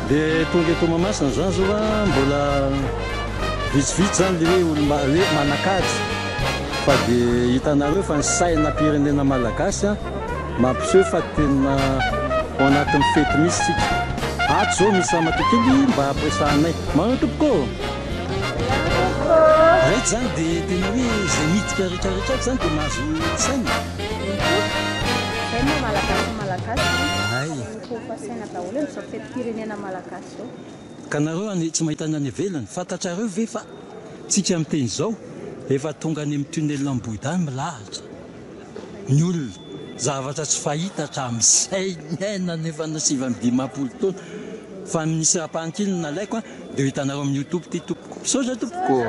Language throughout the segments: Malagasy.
dia tonga eto Mahamasina zany zao a mbola vitsivitsy zany le hoe hoe manan-kaja fa dia hitanareo fa ny sainam-pirenena malagasy a mampiseho fa tena ao anatin'ny fety misy sika ato zao misy ramatokely mba ampiresahanay manao tompoko rehetra zany dia tena hoe zay midika rehetrarehetra zany dia mahazo saina ka nareo any tsy mahitana any ivelany fantatrareo ve fa tsika amin'ny teny zao efa tonga any amin'ny tunnel Ambohidany milahatra ny olona zavatra tsy fahita hatramin'ny saina nefa na 75 taona fa misy rapahankely nalaiko dia hitanareo amin'ny YouTube ty tompoko soja tompoko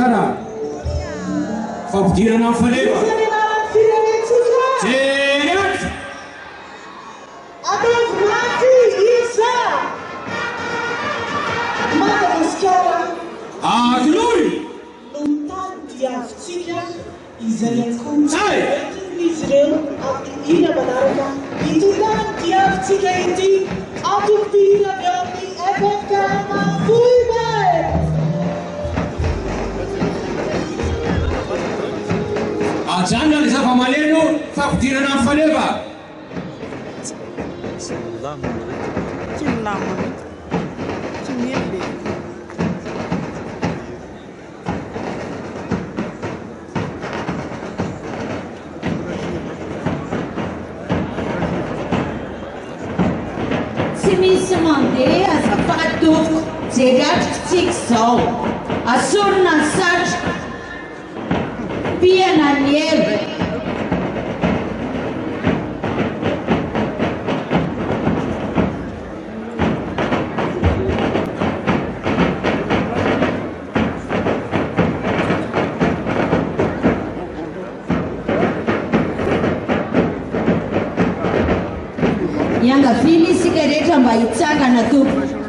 tsara fampidirana amin'ny faneva jery Adovrati isa Madagaskara Aglory Nontan diavitsika izay akonjy izy ireo amin'ny ina manaraka itontan diavitsika ity atompira avy amin'ny FFK Mafuibe ajana ny zava-maneno fampidirana amin'ny faneva Tsy misy mandeha azafadoko jery atrikitsika zao asorina ny satroka piana ny elo iangaviny isika rehetra mba hitsangana tompo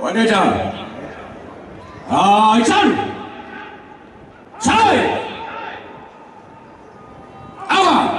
Wanita Aitan Sai Awa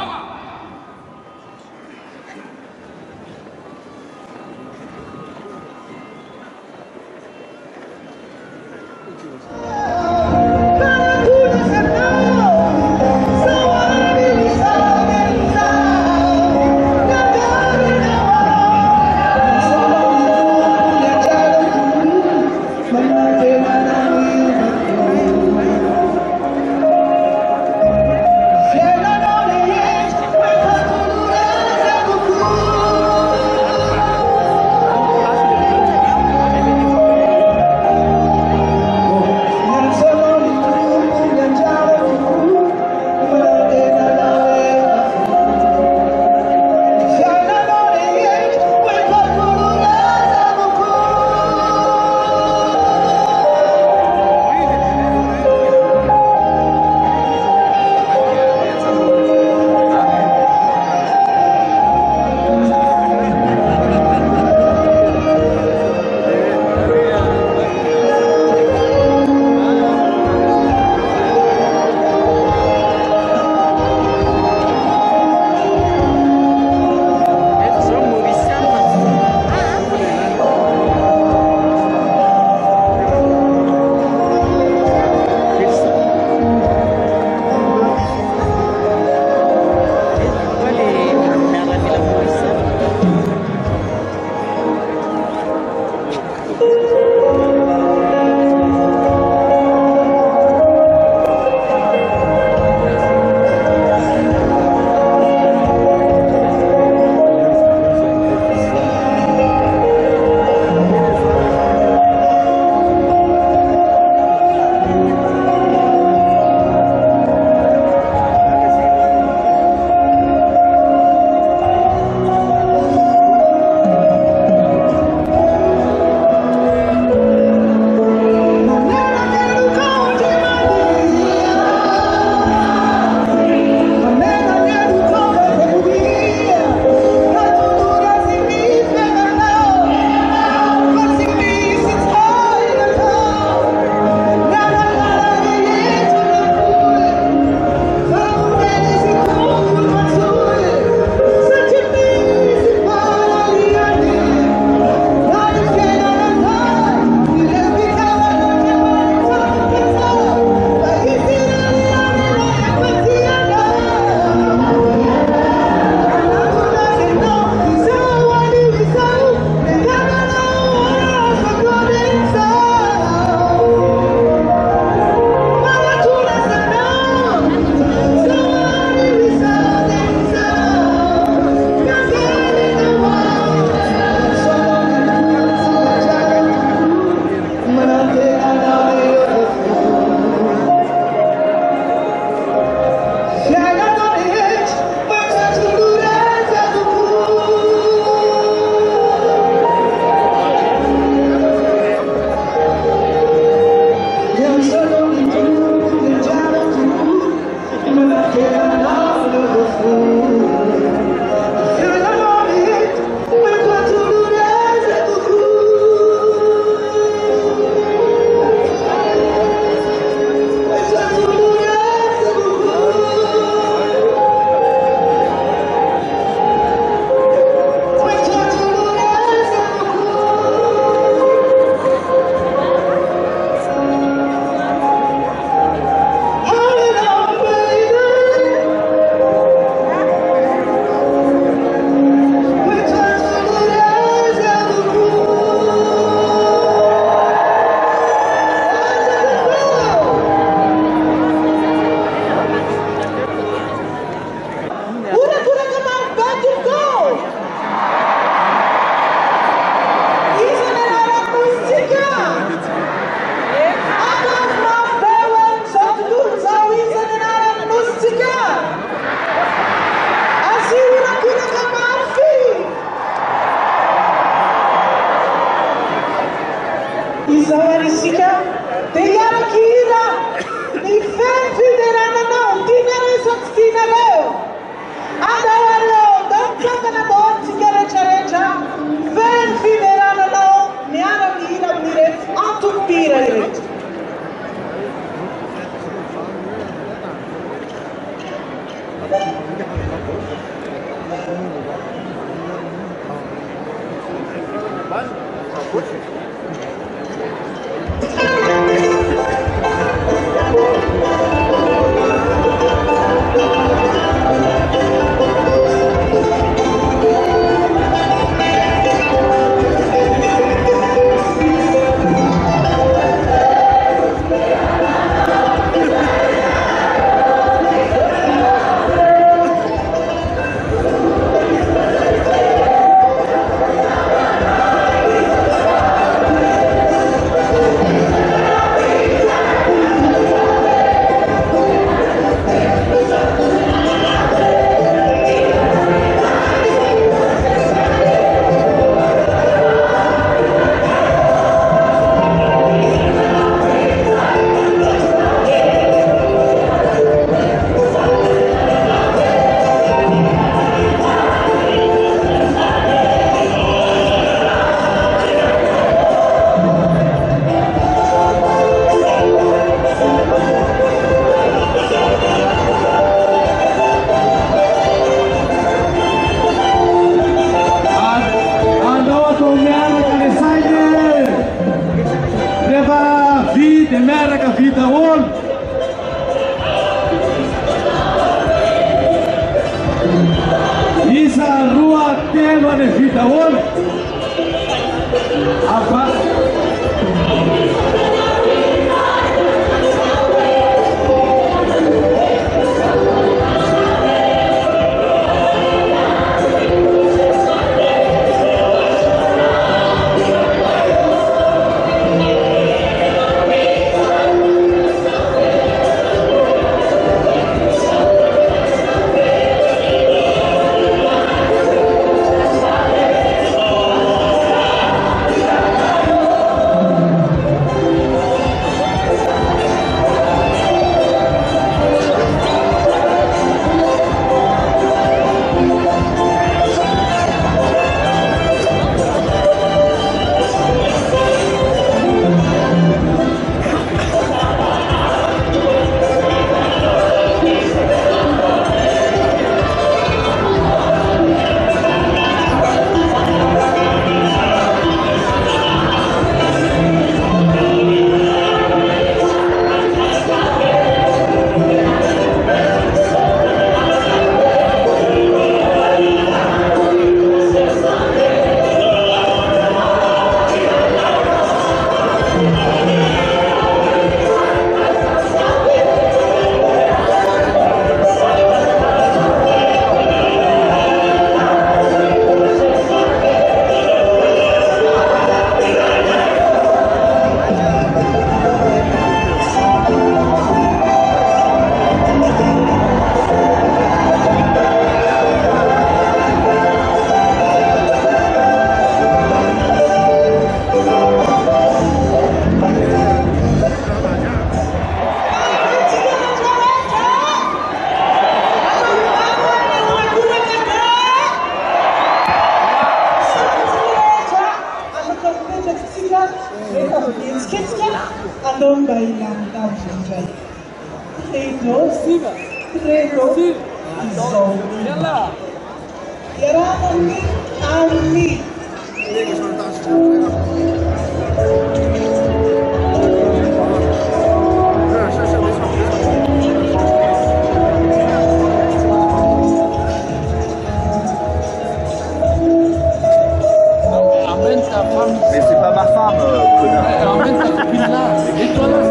Mais c'est pas ma femme, connard.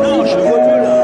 Non, je vois mieux là.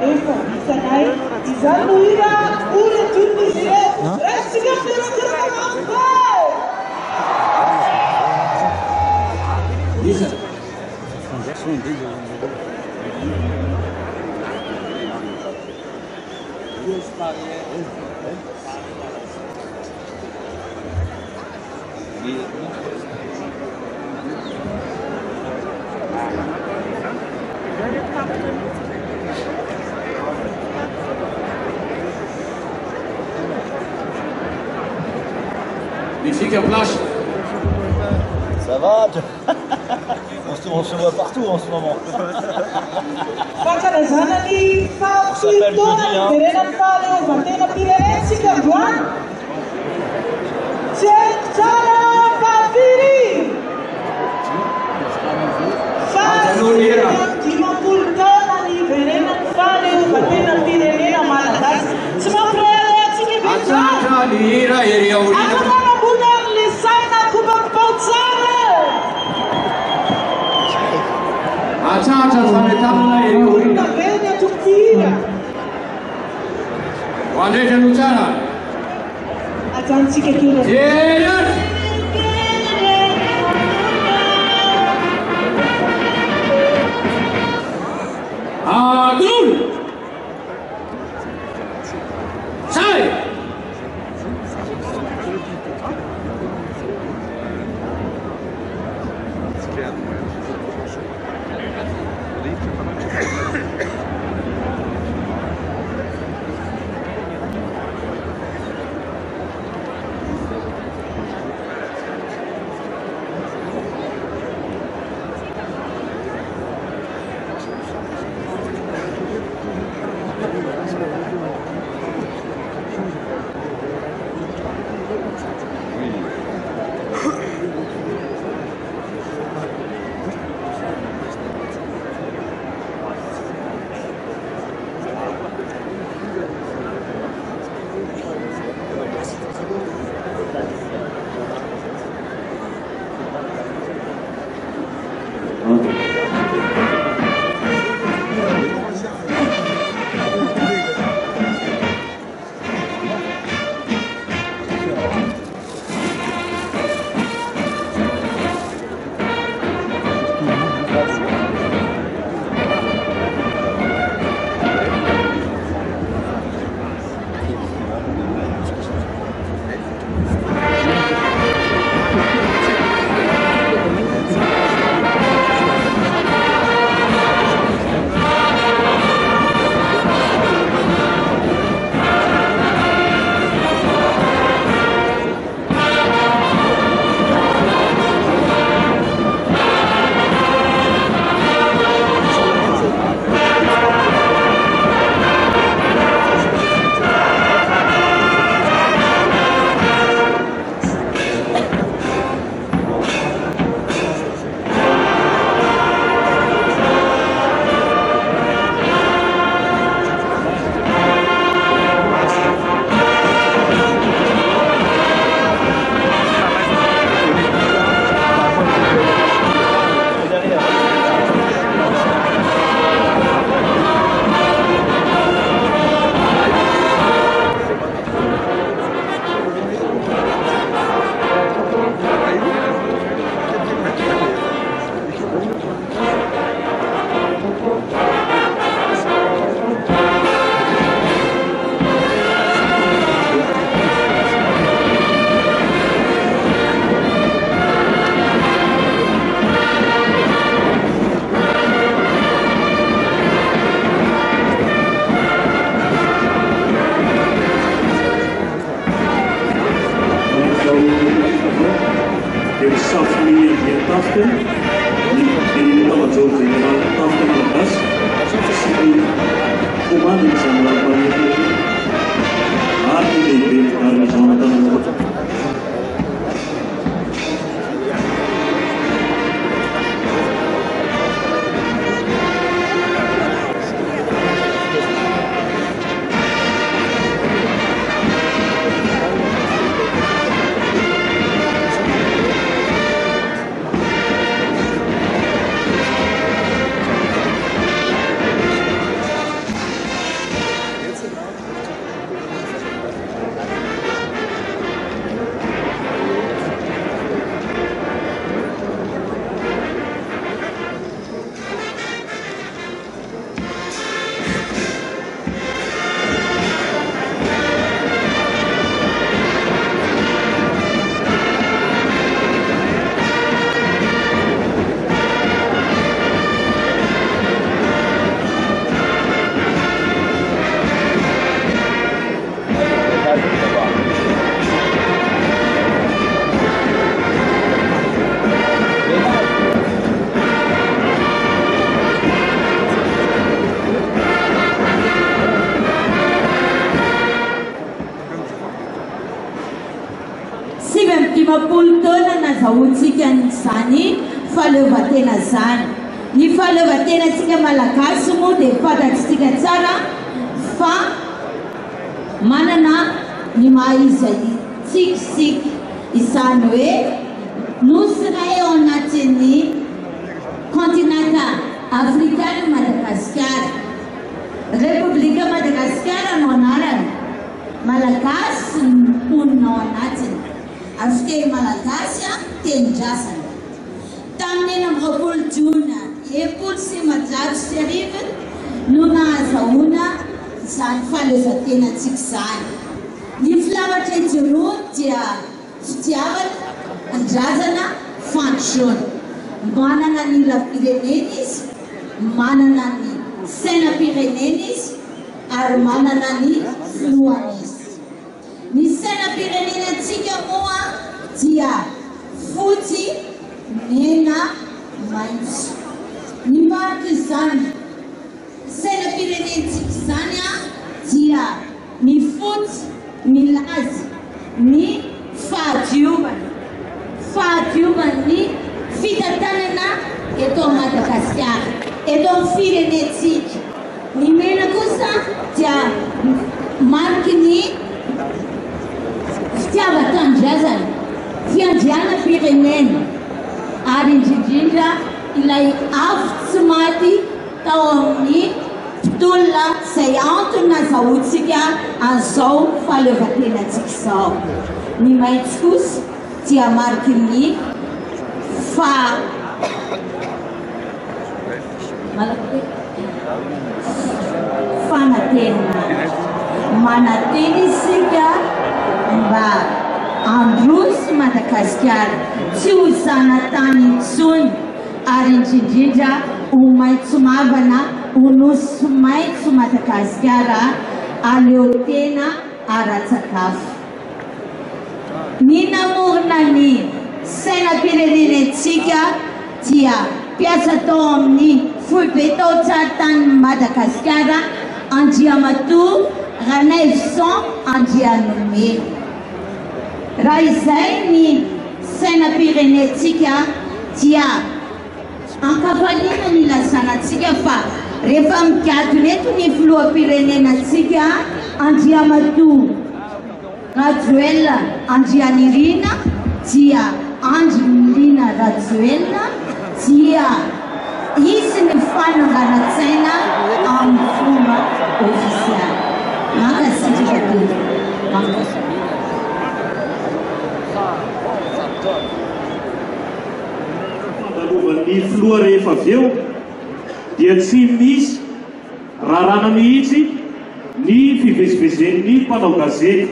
efa hitanay izany no ira ora tonizy ireo ratsika firakiramanambe Isa. Magnifique place. Ça va on se voit partout en ce moment. Pakarazanany s'appelle jeudi, hein. Verenany fahaleovan-tena pirenetsika androany. Tseko tsara mpafiry. Dimampolo taona ny verenany fahaleovan-tena pirenena malagasy. Tsy mampiraharaha antsika ve zany. Atsatra ny hira ery aorina. Amanambola amin'le saina kombam-pao tsara. Atsatra ny fametanana ery aorina. Naveny atokopihira. Ho andraitra no tsara. Ajantsika kely. Ery! Agul! Sai! Dimampolo taona nazahoantsika izany fahaleovan-tena zany. Ny fahaleovan-tenantsika malagasy moa dia fantatsika tsara fa manana ny maha-izy tsikitsika izany hoe nosy iray ao anatin'ny continent africain Madagasikara. Republika Madagasikara no anarany, malagasy ny mponina ao anatiny, ary fiteny malagasy tenin-drasana. Tamin'ny 9 Jona 1960 no nahazahoana izany fahaleovan-tenantsika izany. Ny filavatra ijeroany dia fitiavana, an-drazana, fandrosoana. Manana ny ila-pirenena izy, manana ny sainam-pirenena izy, ary manana ny filohana izy. Ny sainam-pirenenantsika moa dia fotsy, mena, maitso. Ny mariky izany sainam-pirenentsika izany dia ny fotsy milaza ny fahadiovany fitantanana eto Madagasikara, eto amin'ny firenentsika. Ny mena kosa dia mariky ny fitiavan-tanindrazana, fiandrianam-pirenena, ary indrindrindra ilay afo tsy maty tao amin'ny mpitolona izay antony nazahoantsika an'izao fahaleovan-tenantsika izao. Ny maitso kosa dia mariky ny fanantenana. Manantena isika mba androso Madagasikara tsy ho zanatany intsony, ary indrindrindra ho maitso mavana, ho nosy maitso Madagasikara, aleotena ara-tsakafo. Ny namorona ny sainam-pirenenantsika dia mpiasa tao amin'ny foibe tao tsara tany Madagasikara, Andriamatoa Ranaivoson Andrianome. Raha izay ny sainam-pirenentsika dia ankafaliana ny lazanantsika fa rehefa migadona eto ny filoham-pirenenantsika Andriamatoa Rajoelina Andrianirina dia Andry Nirina Rajoelina dia izy ny fananganan-tsaina amin'ny fomba ofisialy. Mankasitraka telo. Fandalovan'ny filoha rehefa avy eo dia tsy misy rarana mihitsy ny fivezivezen'ny mpanao gazety.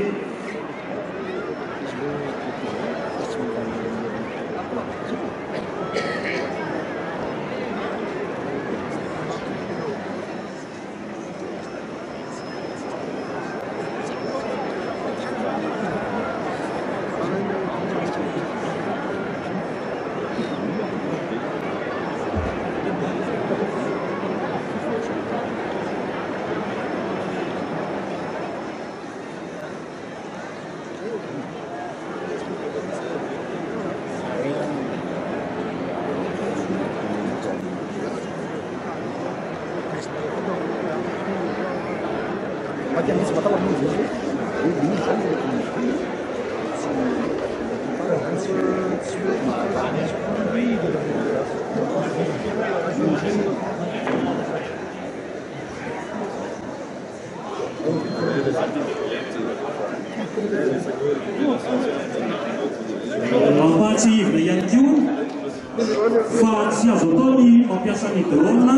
Mampatsihivina ihany koa fa tsy azo atao ny mampiasa ny drone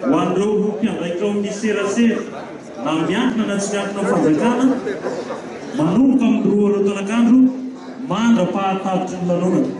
ho an'ireo mpiandraikitra ao amin'ny serasera na miankina na tsy miankina amin'ny fanjakana manomboka amin'ny roa aloha-tanakandro mandra-pahatavitry ny lanonana.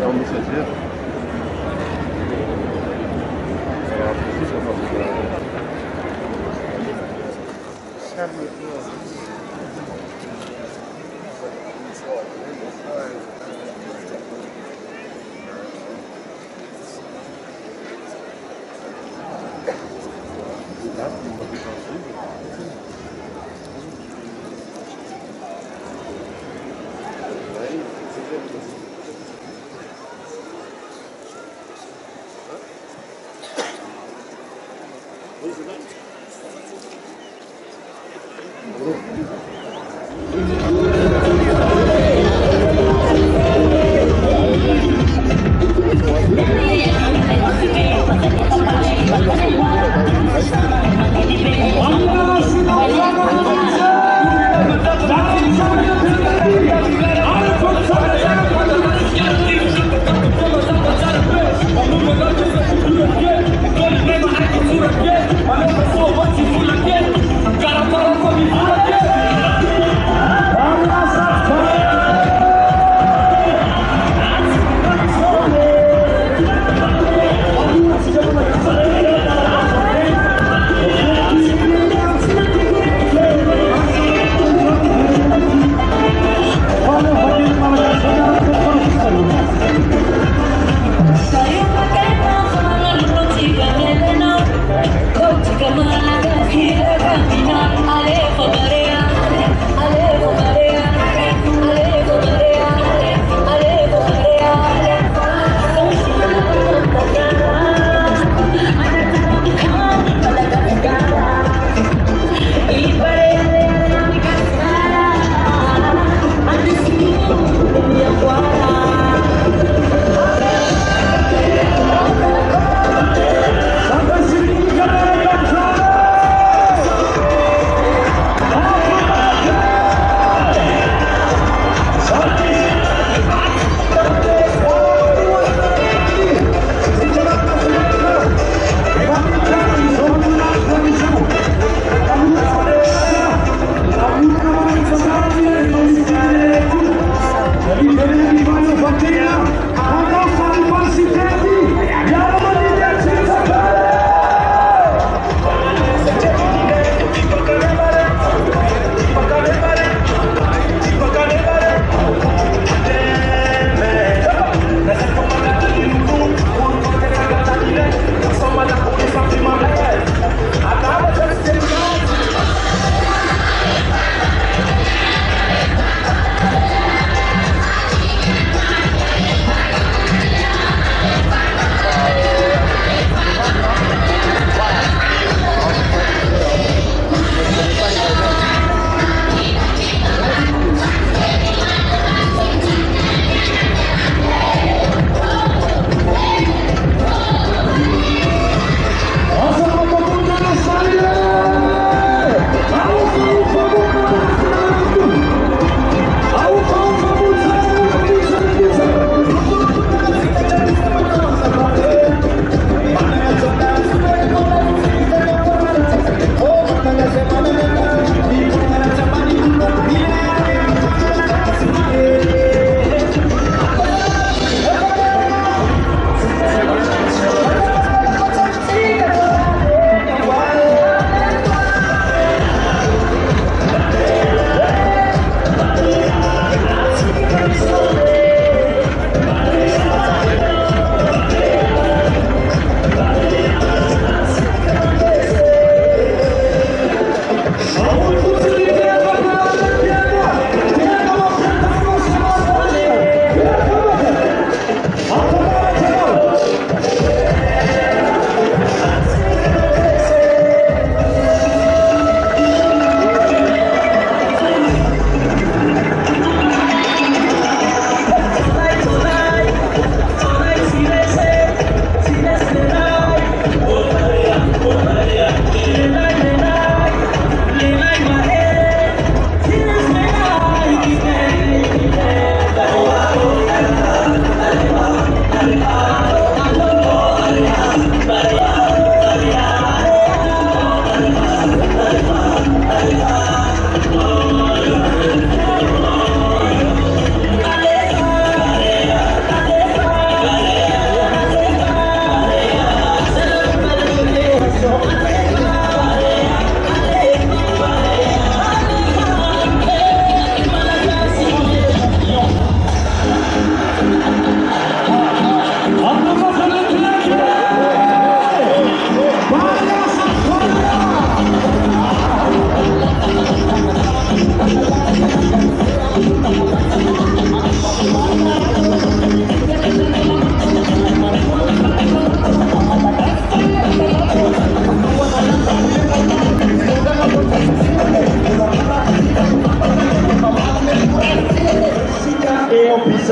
Ao mensageiro. Grupo.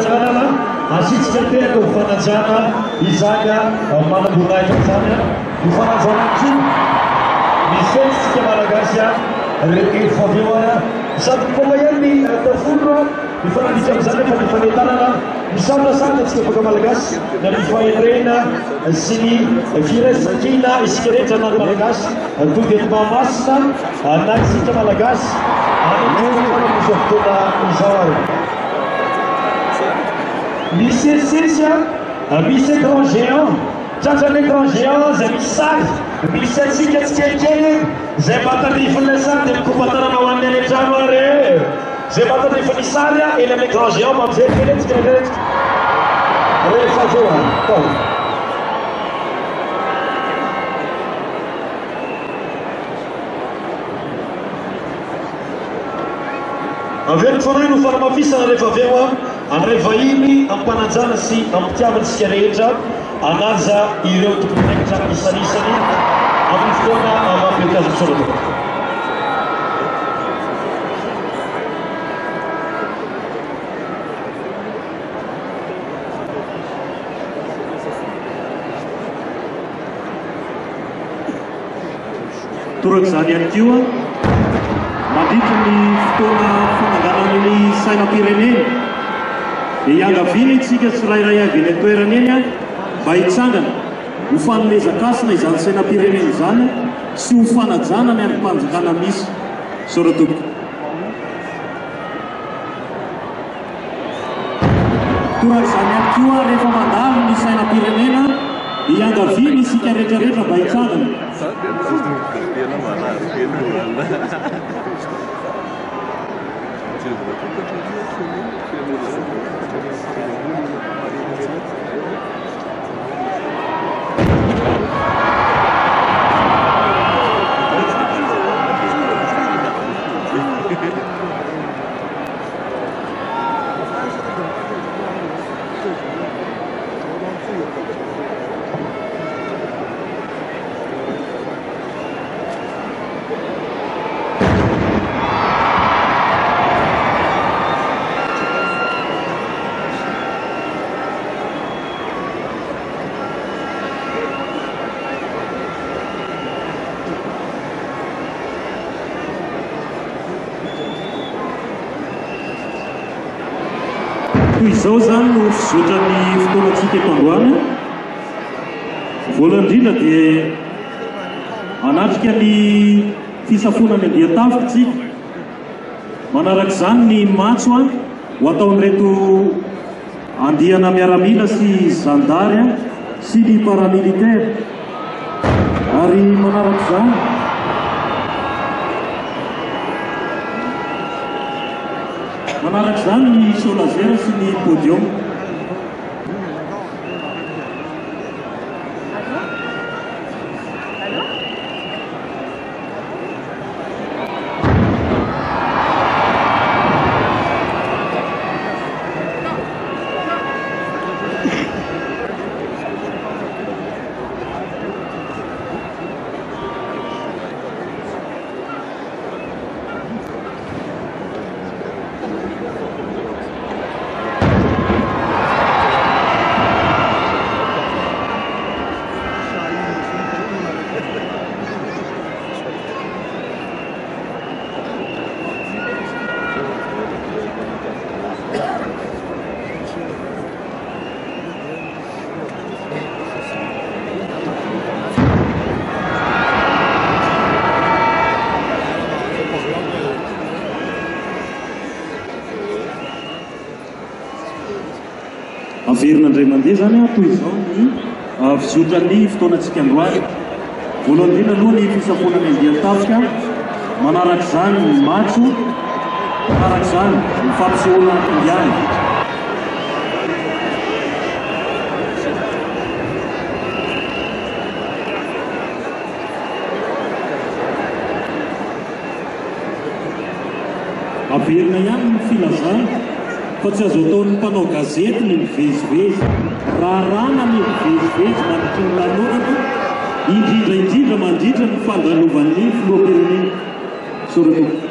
fitsanana asitsika teraka ho fanajana izaka manambonaitra zany ho fanajana ko misetsitsika malagasy rehefa aveo sady koa ihany tafolo mifananditra amin'izany efa mifanetanana misamlasatra antsika baka malagasy na mifahendrena sy ny firaisan-kina isika rehetra anany malagasy tody mamasina na isika malagasy misy fotoana izao ary misy esesy misy écran géant tratran'ny écran géant zay misy sary misy atsika tsikelikely zay mahatandrifana sary dia mikompatanana ho an'ny any an-trano ary zay mahatandrifany sary eny amin'ny écran géant mampijery kely atsika rehetra rehefa aveo tao aveo ny foana iny ho fanamafisana rehefa aveo andray vahiny ampanajana sy ampitiavantsika rehetra anaja ireo tompon'aikitra isanisany amin'ny fotoana mampiakazo misoratra toraka izany ihany koa mandritra ny fotoana fananganan'ny sainam-pirenena dia iangaviana itsika tsirairay avy eny an-toerana eny mba hitsangana ho fanomezakasina izany sainam-pirenena izany sy ho fanajana ny androm-panjakana misy soratoko toraka izany ihany koa rehefa mandalo ny sainam-pirenena dia iangaviana isika rehetrarehetra mba hitsangana toy izao zany no fizotra ny fotoanantsika eto androany voalohany indrindra dia anatrika ny fisafonany andian-tafika tsika manaraka izany ny matso ho ataon'ireto andihana miaramila sy zandary sy ny paramilitaire ary manaraka izany manaraka izany ny show laser sy ny podium averina indray mandeha zany toy izao ny fizotra ny fotoanantsika androany voalohany indrindra aloha ny fisafonany andian-tafika manaraka izany ny matso manaraka izany ny fampisehoana indiany averina ihany ny filazana fa tsy azo ataon'ny mpanao gazety ny mivezivezy rahana ny mivezivezy mandritry ny lanonana indrindra mandritra ny fandralovan'ny filoha-pirenena soratoko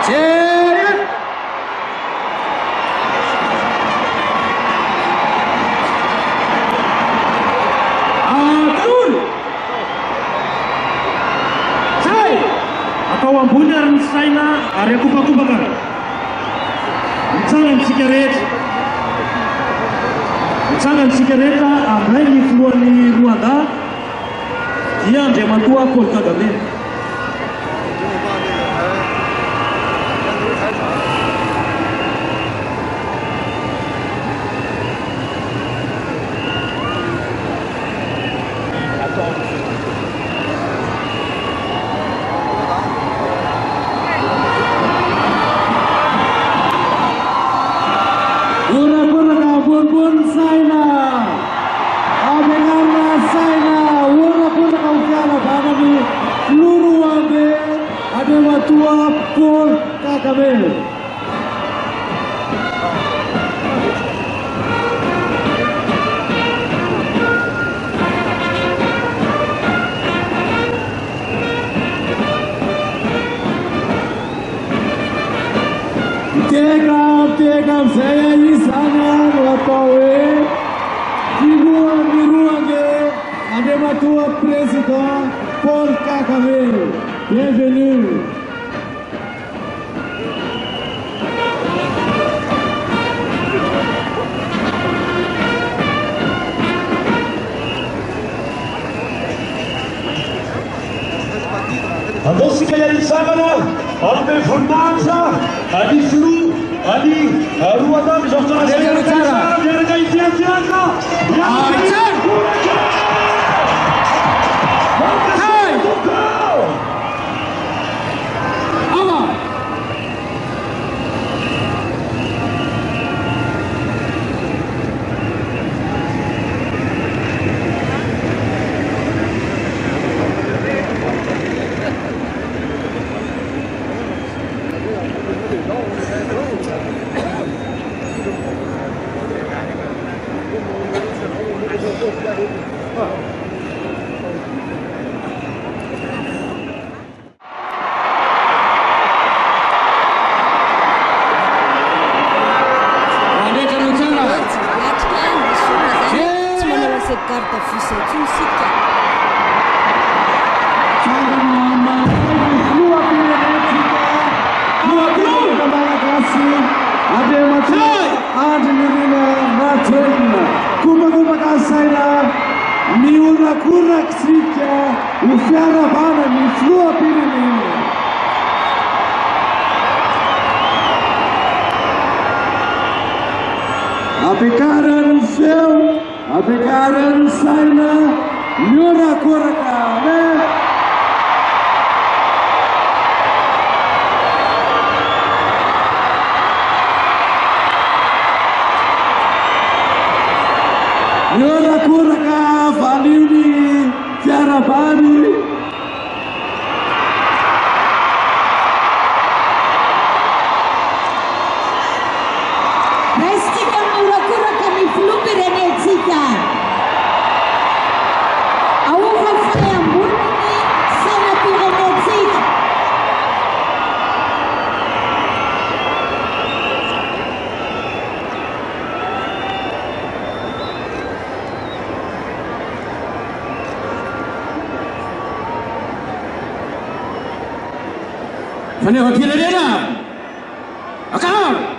Jerian. Atul. Sai. Atao ambony ary ny saina ary akopakopaka. Mitsangantsika rehetra. Mitsangantsika rehetra amray ny filohan'ny Rwanda dia Andriamatoa Paul Kagame. Tegam saya ini sangat watawe diruange ada matua Presiden Paul Kagame. Bienvenue. Andosika yalisagana ambe voninahitra anisy Ali Rwanda mizaotra miaraka itiatiaka Apekaran sana nyora koraka nyora koraka valini fiara bani Fanehofirenena akao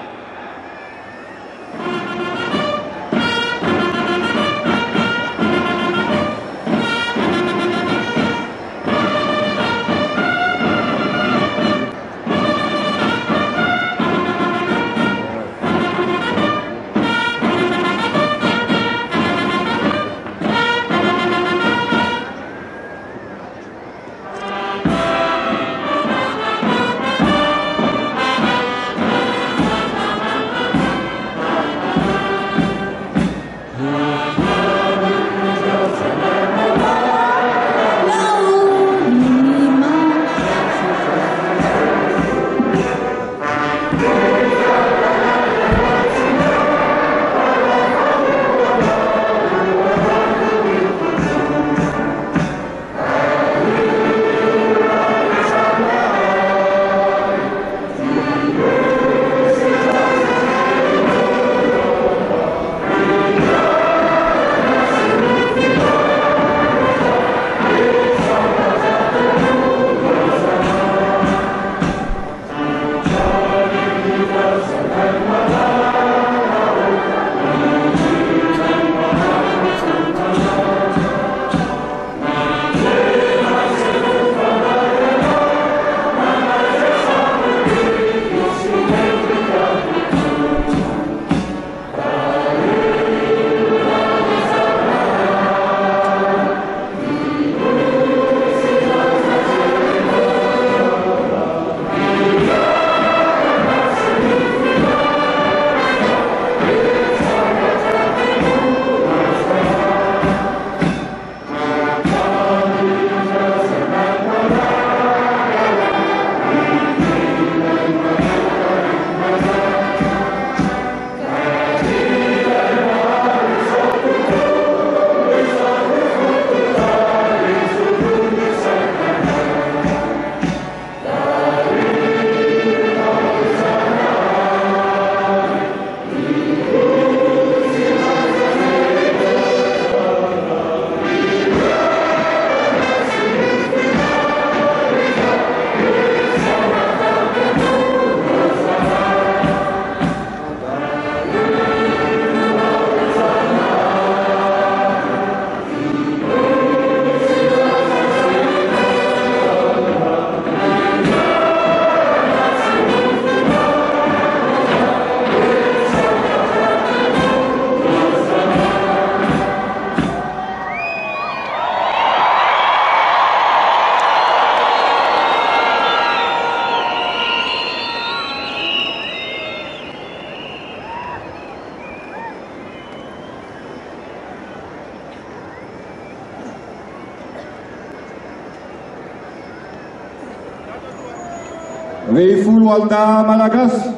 Reifolo alda malagasy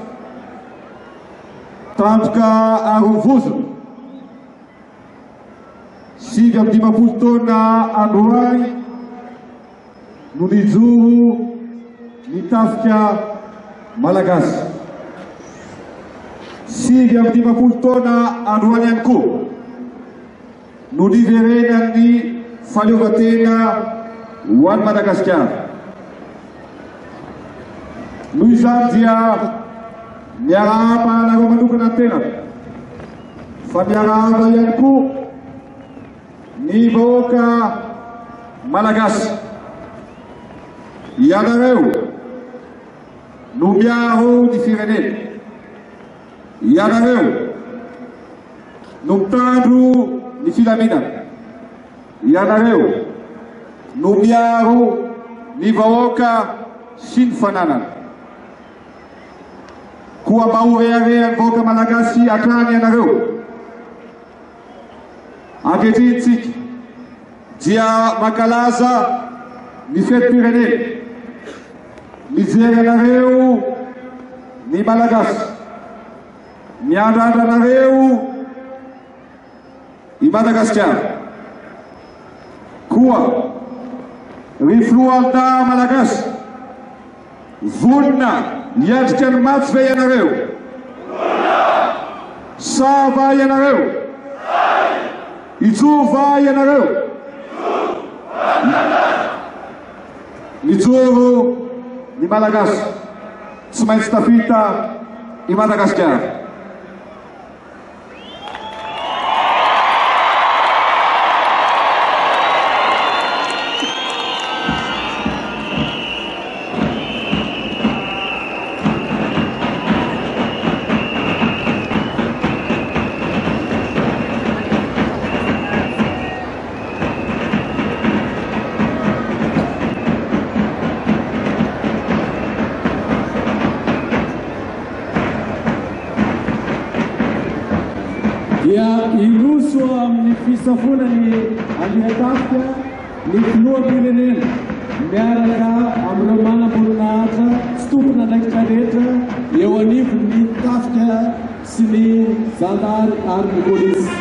tanjoka arovozona 5-10 taona androany no nijoro nitafika malagasy 5-10 taona androany ihany koa no niverena ny fahaleovan-tena ho an'i Madagasikara. Noho izany dia miarahaba anareo manokana tena fa miarahaba ihany koa ny vahoaka malagasy. Ianareo no miaro ny firenena. Ianareo no mitandro ny filaminana. Ianareo no miaro ny vahoaka sy ny fananana. Koa mahorehareha ny vahoaka malagasy hatrany ianareo. Ankehitriny dia mankalaza ny fetim-pirenena. Mijery anareo ny malagasy. Miandrandra anareo i Madagasikara. Koa rifloalda malagasy vonina miandrika ny matsy ve ianareo? Sava ianareo? Ijova ianareo? Mijoro ny malagasy tsy maintsy tafita i Madagasikara. Dia iroso amin'ny fisafonany alehatafika ny filoham-pirenena miaraka amin'ireo manam-boninahitra sy tompona andraikitra rehetra eo anivon'ny tafika sy ny zandary ary ny polisy.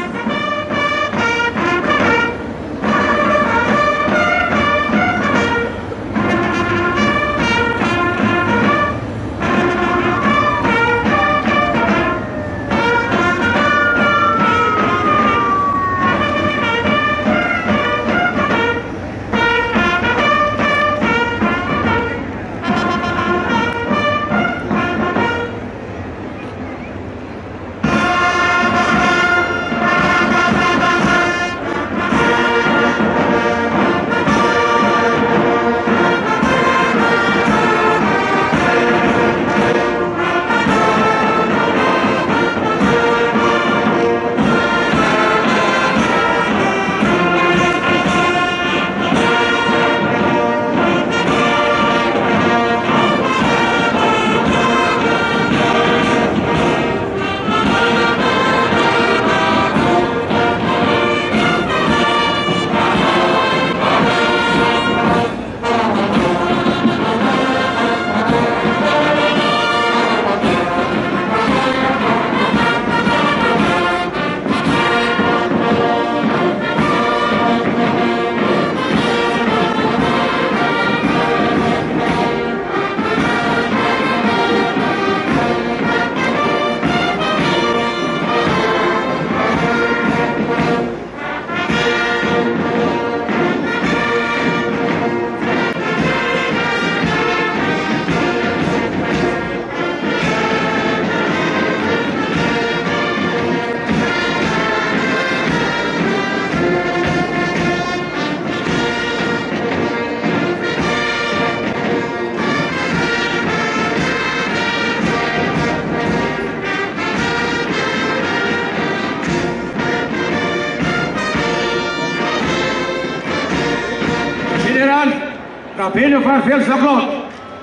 Be ny farivelo zablonto,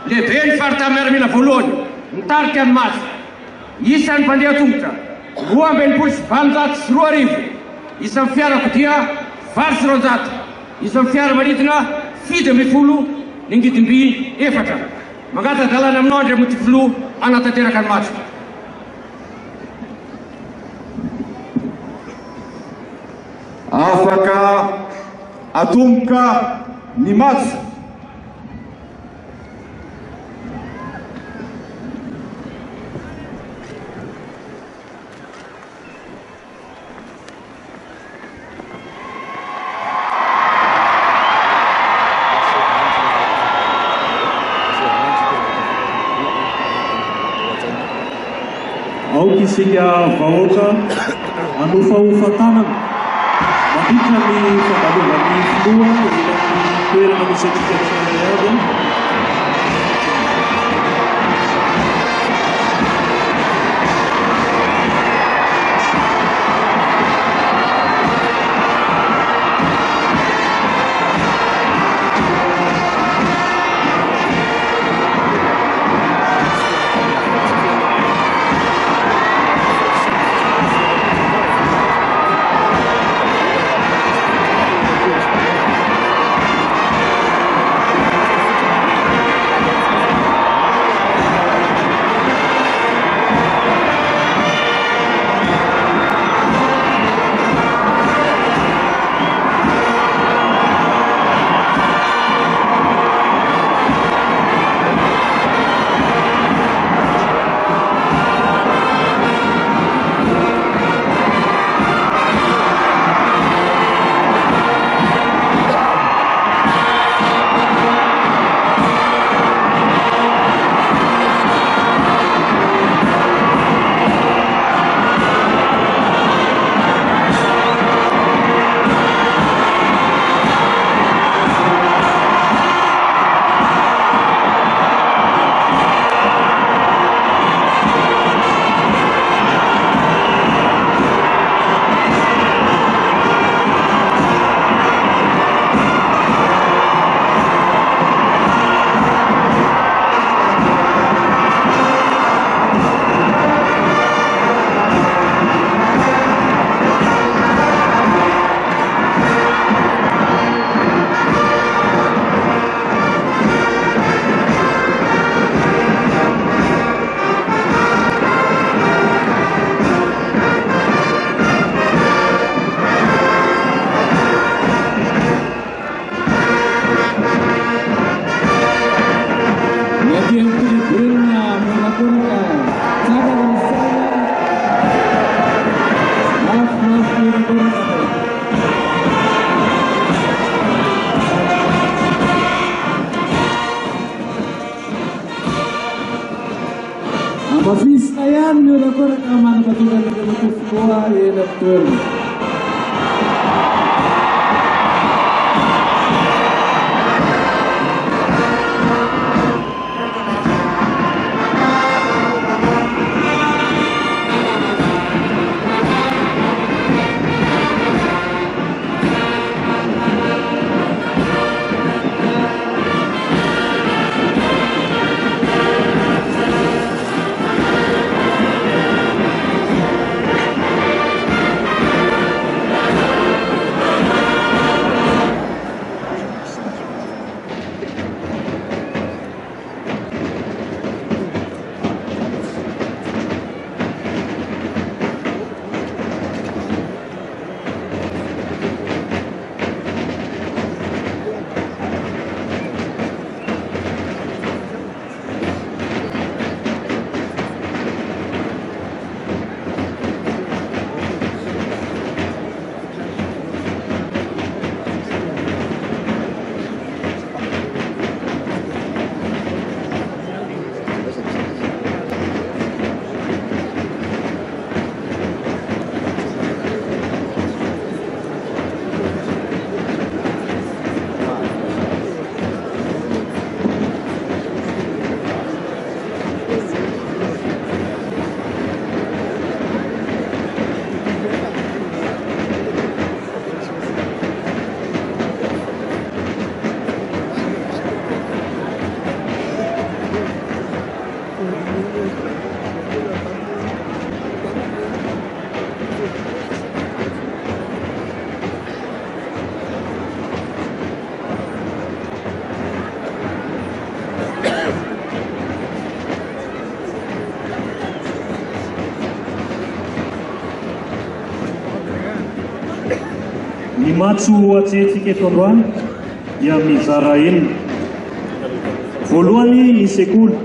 lehibe ny faritamy miaramila voalohany, nitarika ny maty. Isan'ny mpandeha tongotra, 2,7 sy 2,000. Isan'ny fiarakodia 900. Isan'ny fiara maridina 7,10 ny angidimby 4. Magatadalana aminao andra mo ty filoha anatanteraka ny match. Afaka atomboka ny match. Aokisika vahoaka anofahofa tanana mandritra ny fandalovan'ny filoha ilan'ny toerana misy atsika tsirairay aby. Mafisna yan yun ako mana patuloy na kukuha yan at tuwero. matso atsehetsika eto androany dia mizara enina. Voalohany ny sekoly,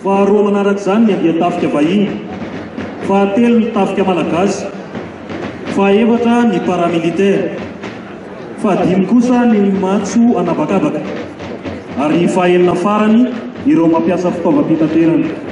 faharoa manarak'izany ny andian-tafika vahiny, fahatelo ny tafika malagasy, fahaefatra ny paramilitaire, fahadimy kosa ny matso anabakabaka, ary ny fahaenina farany ireo mampiasa fitaovam-pitaterana.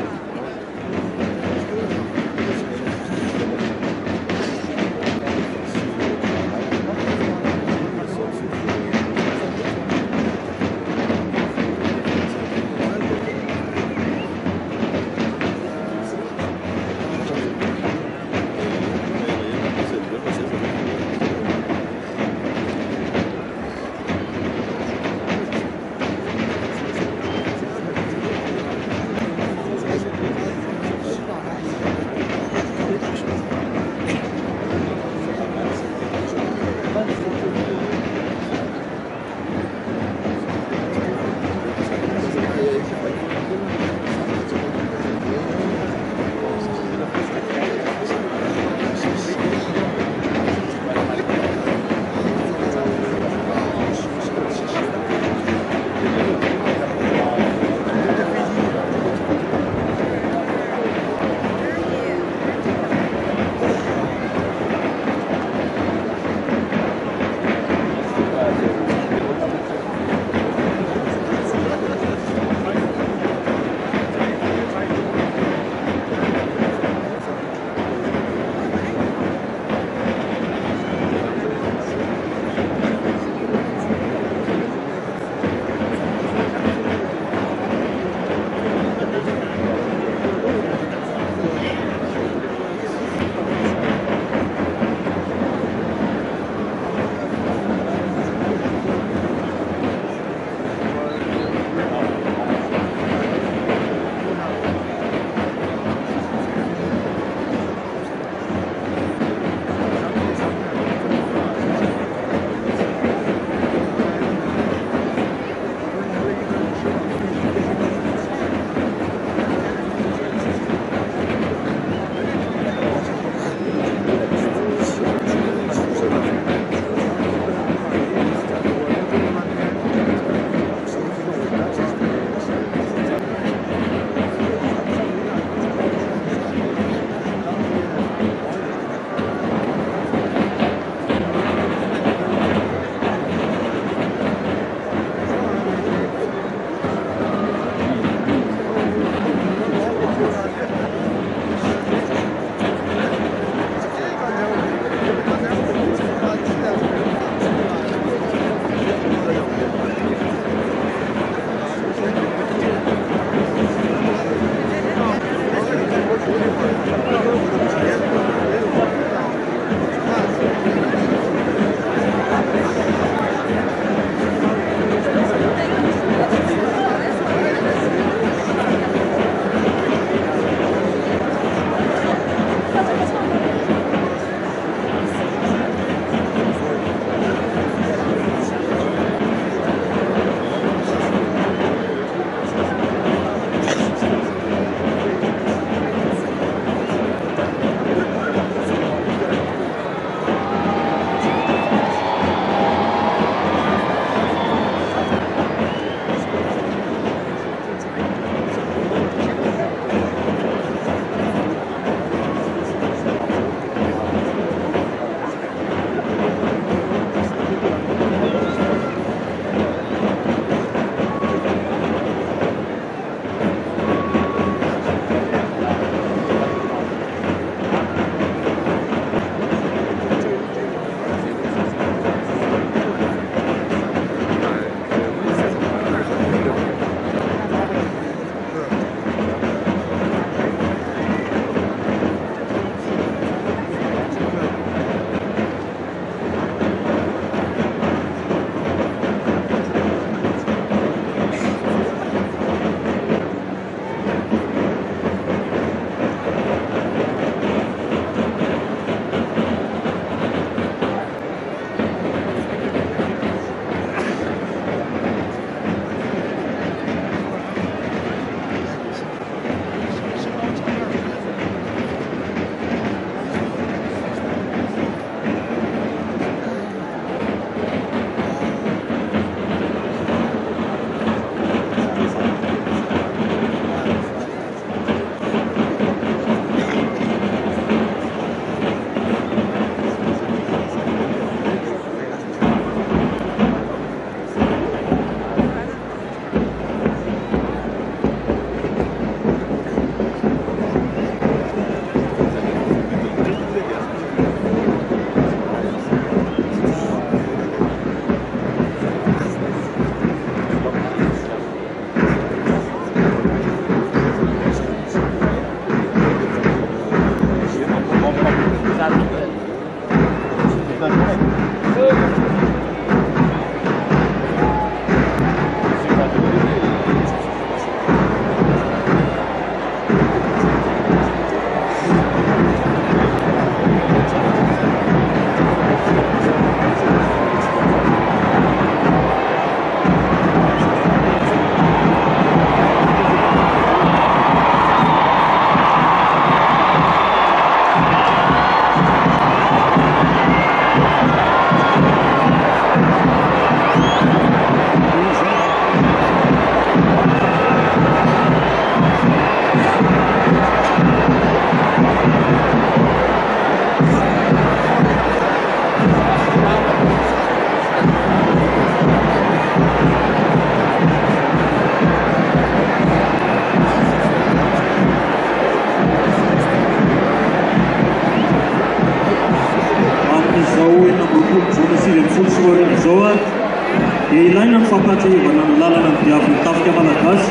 fampatsahivana ny lalana ny diavy tafika malagasy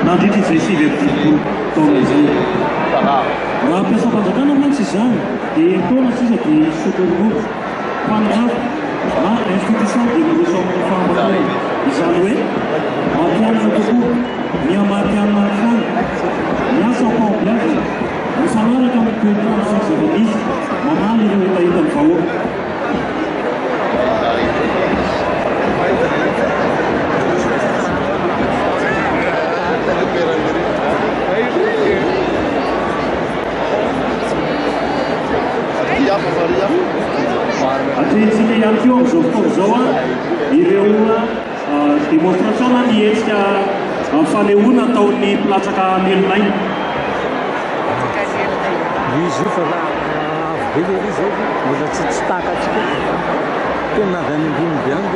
nandritra izay sivy amby taona izay. Raha ampiasam-panjakana mantsy izany dia taona sisa dia sotorinovo mpanarato na institution de développement fambatana izany hoe mampianana tokoa mihamampianana ny fana miasa mpambiavy mifanaraka amin'ny toetrano sy zava-misy mamaly ireo hitahita ny vahoaka. Atrehintsika ihany keo amin'izao fotoana izao ireo démonstration na nihetsika fanehoana ataon'ny mpilatsaka melonaina. Izy io fa avy be le zao mbola tsy takatsika tena avy any ambony be any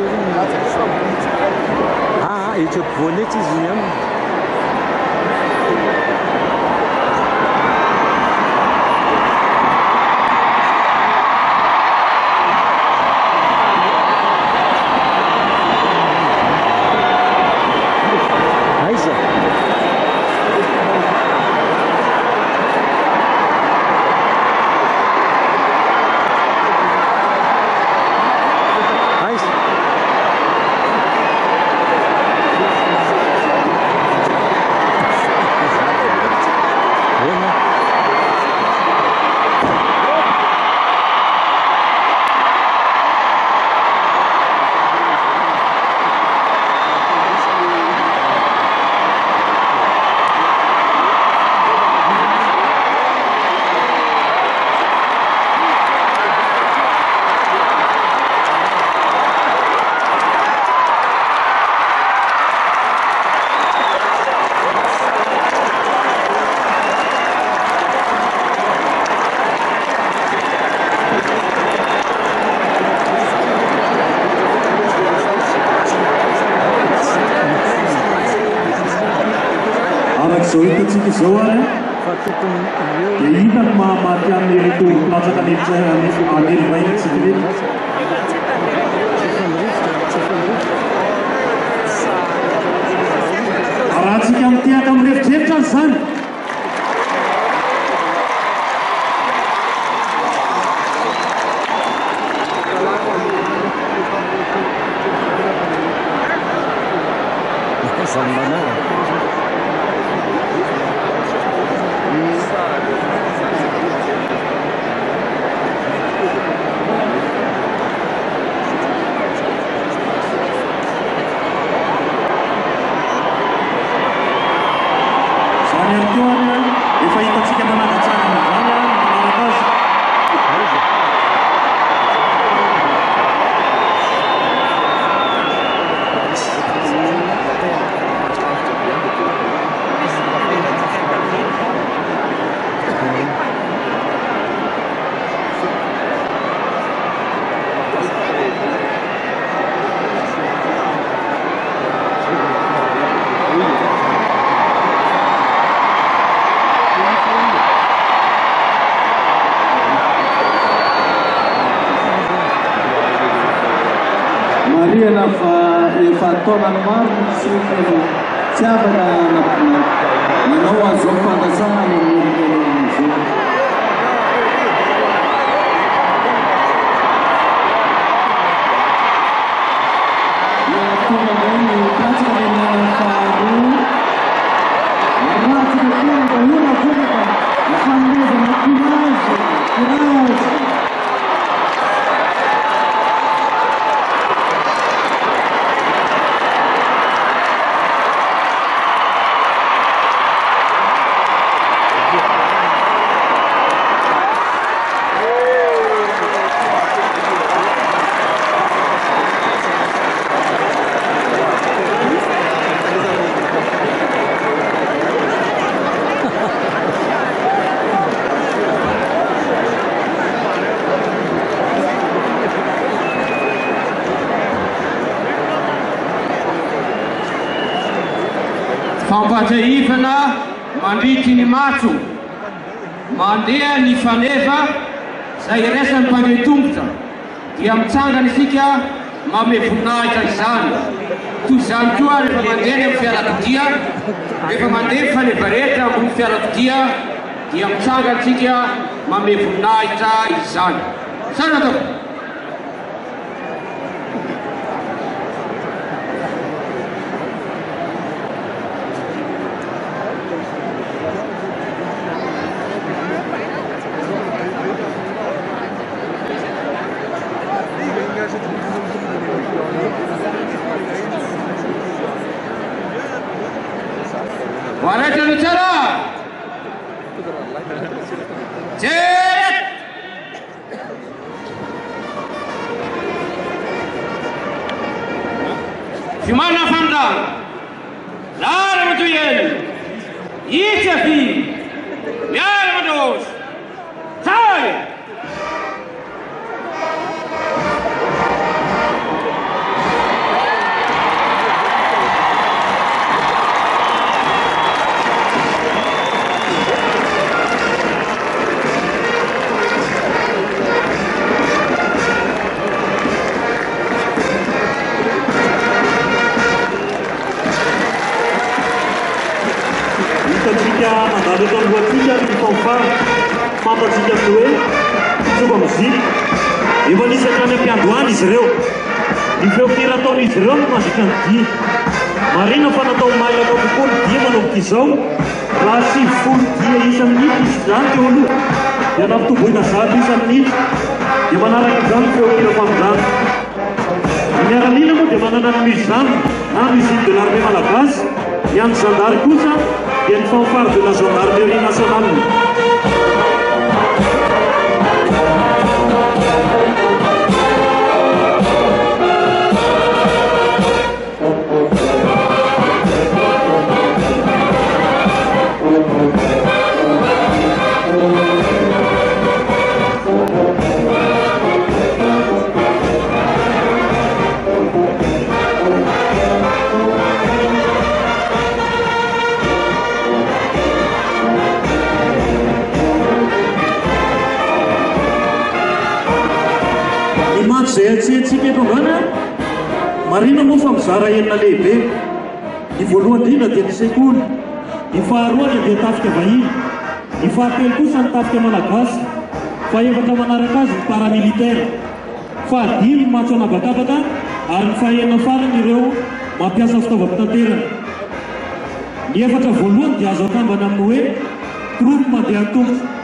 etsy ampovoany etsy izy ihany. Zao hitantsika izao dia hita ny mahamaty amin'ireto mpilatsaka anelovaina tsika ireto. Rahantsika mitehaka amin'ny eritreritra azy zany. Efa hitantsika managatsara ny vany manaraka azy. Marihana fa efa taonany maro tsy afaka nanao an'izao fangasana amin'ny izao. Tonga izay ny platsaka ny faharoa ratsika tena vahoana fonaka ny fanomezana courage. Fampatsahivana mandritry ny matso mandeha ny faneva izay resan'ny mpandeha tongotra dia mitsangana isika mame voninahitra izany. toy izany koa rehefa mandeha ny amin'ny fiarakodia, rehefa mandeha mifanefa rehetra ambony fiarakodia dia mitsanga antsika manome voninahitra izany. Sana atao. Waraja bicara. Cek. Gimana Vandang? Lara Matuyen. Ichafi. Yara Mados. Sai. Mandalo eto alohantsika ny fanfara fantatsika amin'ny hoe fitsoka mozika. Efa nisy hatrany am-piandohany izy ireo. Ny feokira ataon'izy ireo no mandritra ny dia. Marina fa natao mailaka kokoa ny dia manomboka izao. Raha 90 dia isan'ny minitra izy izany teo aloha. Dia nampitoboina zato isan'ny minitra. Dia manaraka izany ny feokira famindràna. Ny miaramila moa dia manana ny musizany na musique de l'armée malagasy. Ny an'ny zandary kosa dia ny fanfare de la gendarmerie nationale. Zay atsihetsika eto angana marina moa fa mizara enina lehibe. Ny voalohany indrindra dia ny sekoly, ny faharoa dia tafika vahiny, ny fahatelo kosa ny tafika malagasy, fahaefatra manaraka azy ny paramilitaire, fahadimy matso anabakabaka ary ny fahaenina farany ireo mampiasa fitaovam-pitaterana. Ny efatra voalohany dia azo atambana amin'ny hoe troupe mandeha tongotra.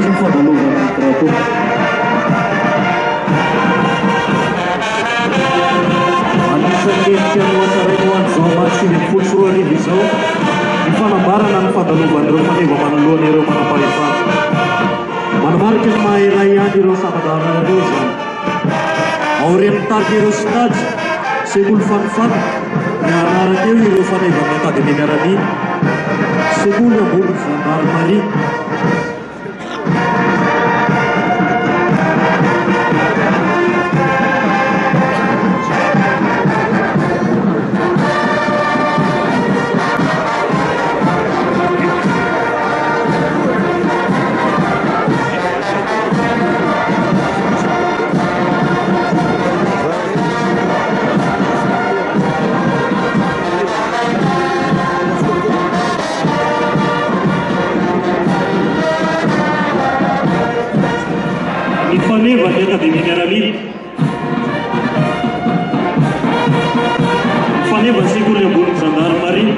mihitsy fadalovana trato. Anisan'ny tianoasaray ho an'izao match 24 izao ny fanambarana ny fadalovan'ireo faneva manoloana ireo manam-pahefana. Manamarika ny mahaela ihany ireo sabadarana ireo zany. Aorian'ny mitarika ireo stady sekoly fanofana mianaraka eo ireo faneva amin'ny akademia miarani sekoly ambony gendarmerie. Faneva di Accademia Miarani. Faneva secondo il buon gendarmerie.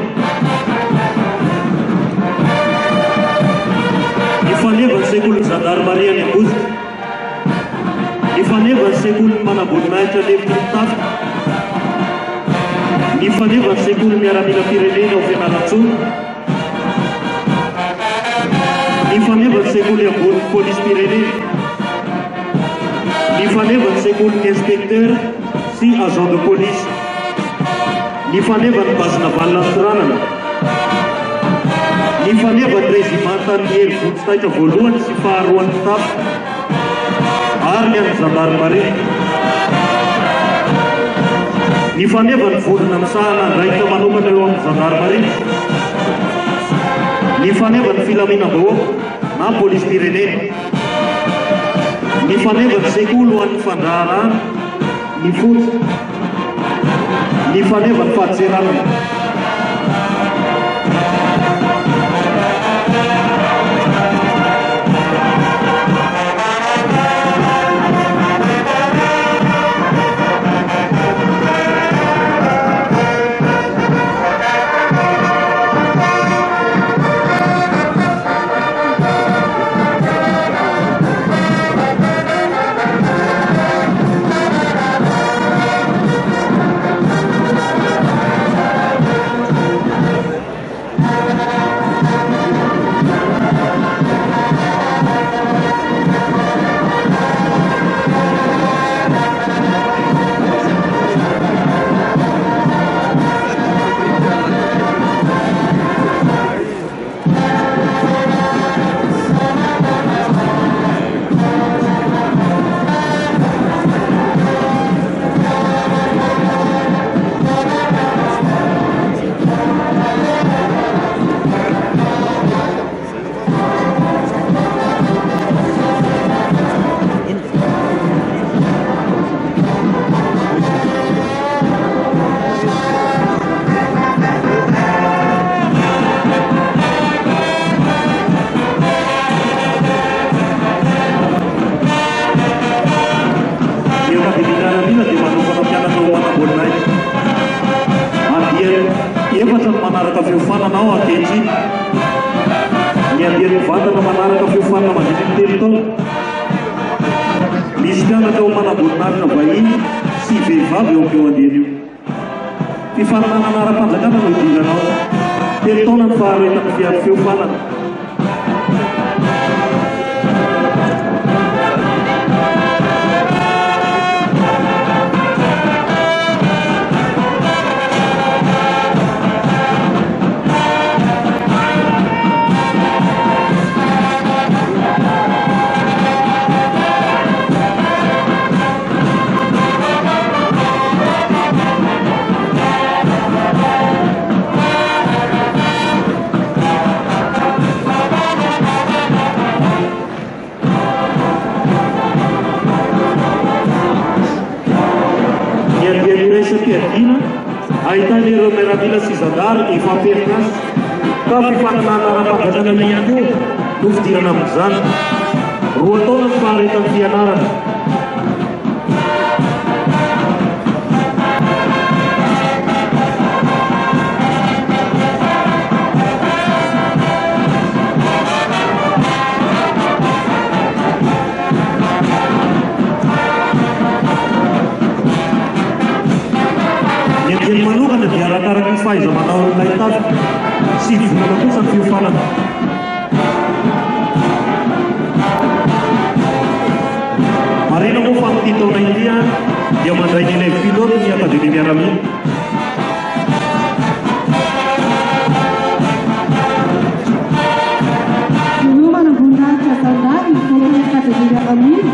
Faneva secondo il gendarmerie ne bus. Faneva secondo il manabonnaggio del Taf. Faneva secondo il Miarani la Pirenena o Fenalazzone. Faneva secondo il buon Polis Pirenena. Faneva secondo l'inspecteur si agent de police. Faneva ny base navale Latranana. Faneva ny régimentan'ny hely votsitaitra voalohany sy faharoan'ny taf ary ny an'ny gendarmerie. Faneva ny volana misahana andraika manokana eo amin'ny gendarmerie. Faneva ny filaminam-bahoaka na police Pyrénées. Faneva ny sekoly ho an'ny fandraharana ny fotsy. Faneva ny fahatserana. Fiofananao akeky ny andian'ny vatana manaraka fiofanana mandritra telo taona. Misy mpianatra ao manamboninaritra vahiny sy vehivavy eo ameo andiany io. Fifanana anara-panjakana no idiranao. Telo taona ny faharetana fiary fiofanana. Ahitana ireo miaramila sy zandary ifampiarina azy ka fifananana ara-panjakana ihany koa no fidirana amin'izany. 2 taona ny faharetan'ny fianarana. faiza manao ilay tady 7 volana kosa ny fiofanana. Marina moa fa amin'ity taona ity dia mandray ny ilay pilote ny akademia miaramila. Voninahitra zandary voalohany akademia miaramila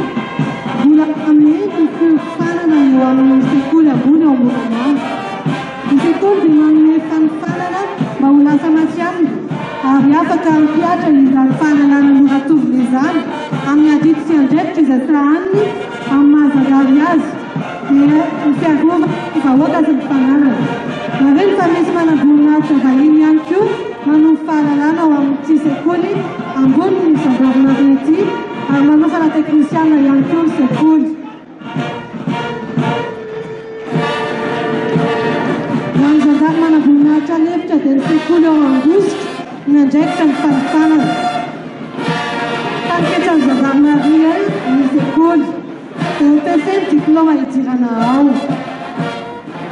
mbola amety fiofanana eo amin'ny sekoly ambony ao Moramanga. Ny sekoly dia manome fanofanana mba ho lasa maty aminy ary afaka mipiatra izany fahalalana noratovina izany amin'ny adity sy andraikitra izay sahaniny amin'ny mahazagary azy dia ny fiarova ny vahoaka sy ny fananana. Nareny fa misy manam-boninahitra vahiny ihany koa manao fahalalana ao amin'ity sekoly ambony ny gendarmerie ity ary manofana teknisiana ihany koa ny sekoly. Raha ny gendarme manam-boninahitra lefitra dia ny sekoly ao Angositra ny andraikitra ny fanofanana. Taketra ny gendarmerie ny sekoly dia OPC ny diplôma hidirana ao.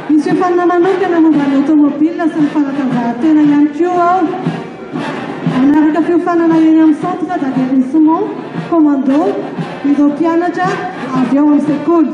Misy efanana manokana momba ny automobile sy ny fanatanjahantena ihany koa ao. Manaraka fiofanana eny amin'ny centre d'adhérissement commando ireo mpianatra avy ao amin'ny sekoly.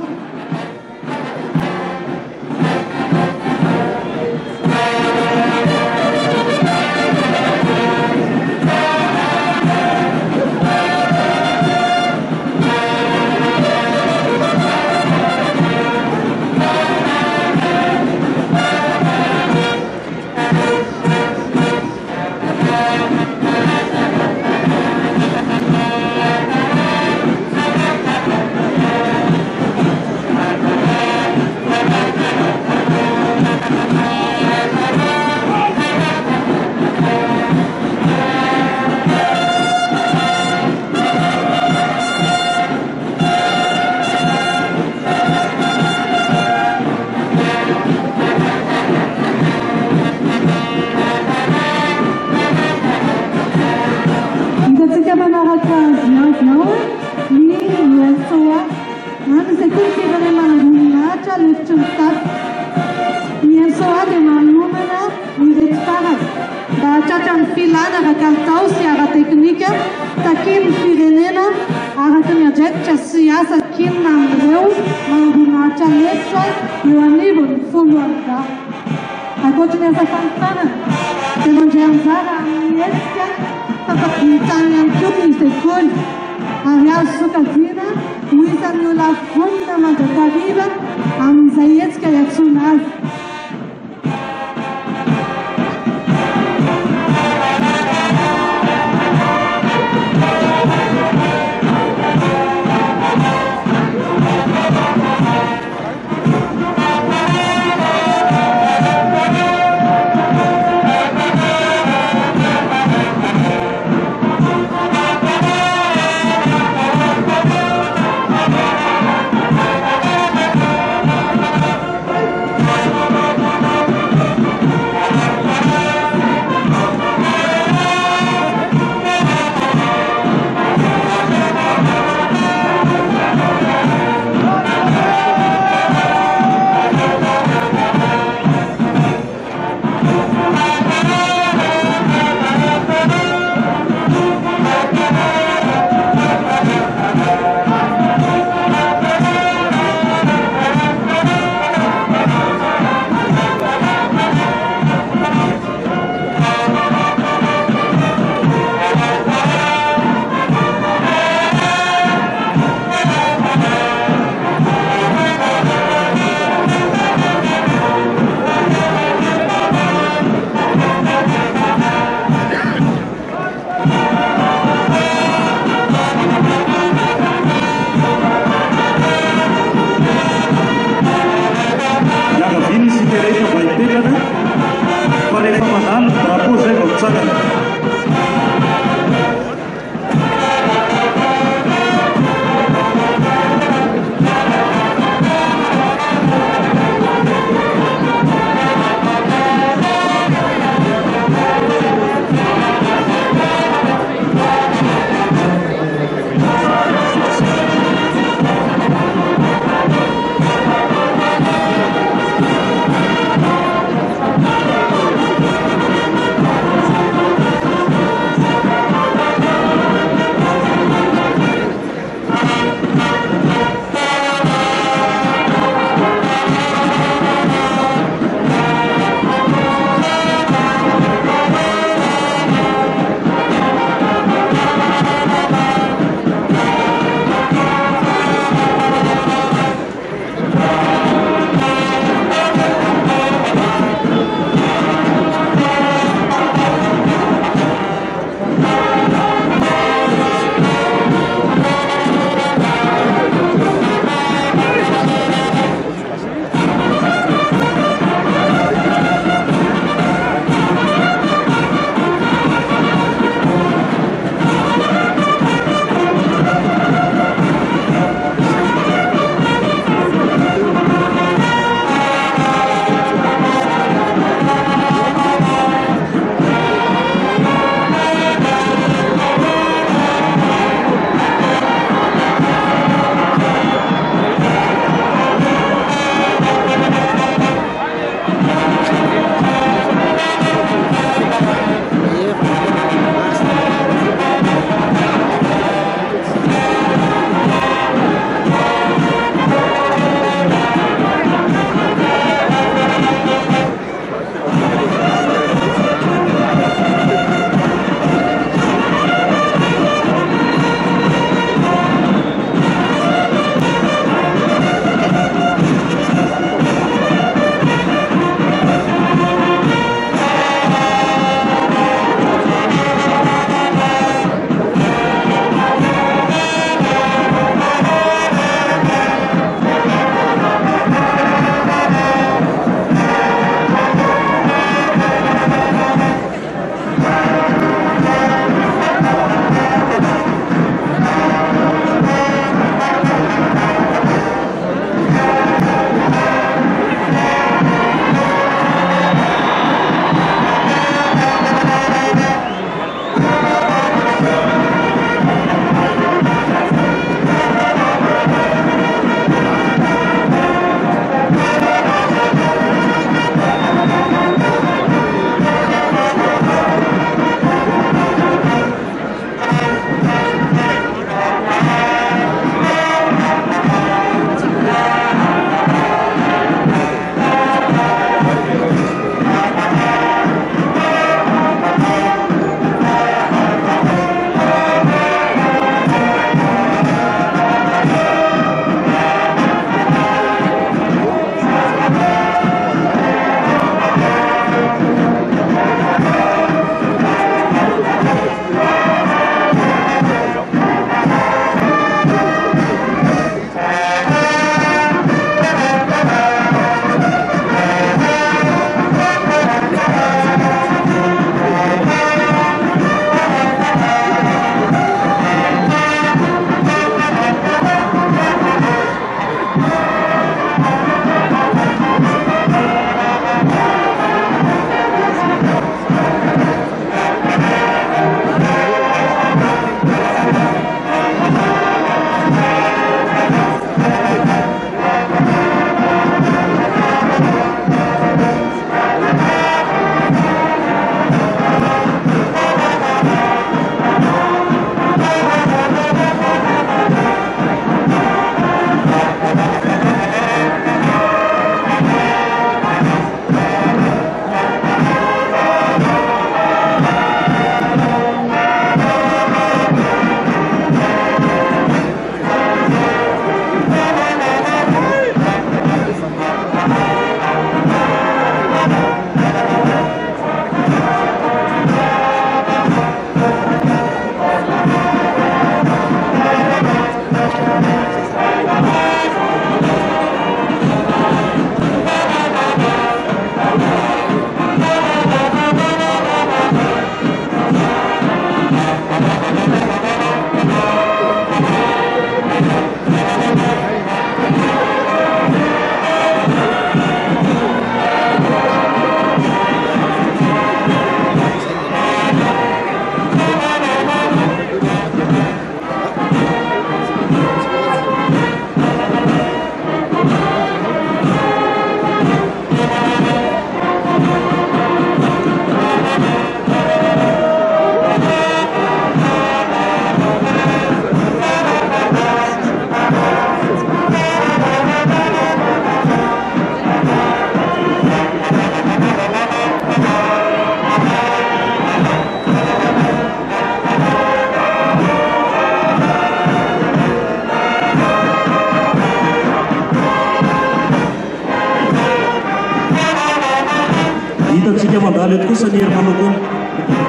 dia mandalo eto kosa ny hery manokana.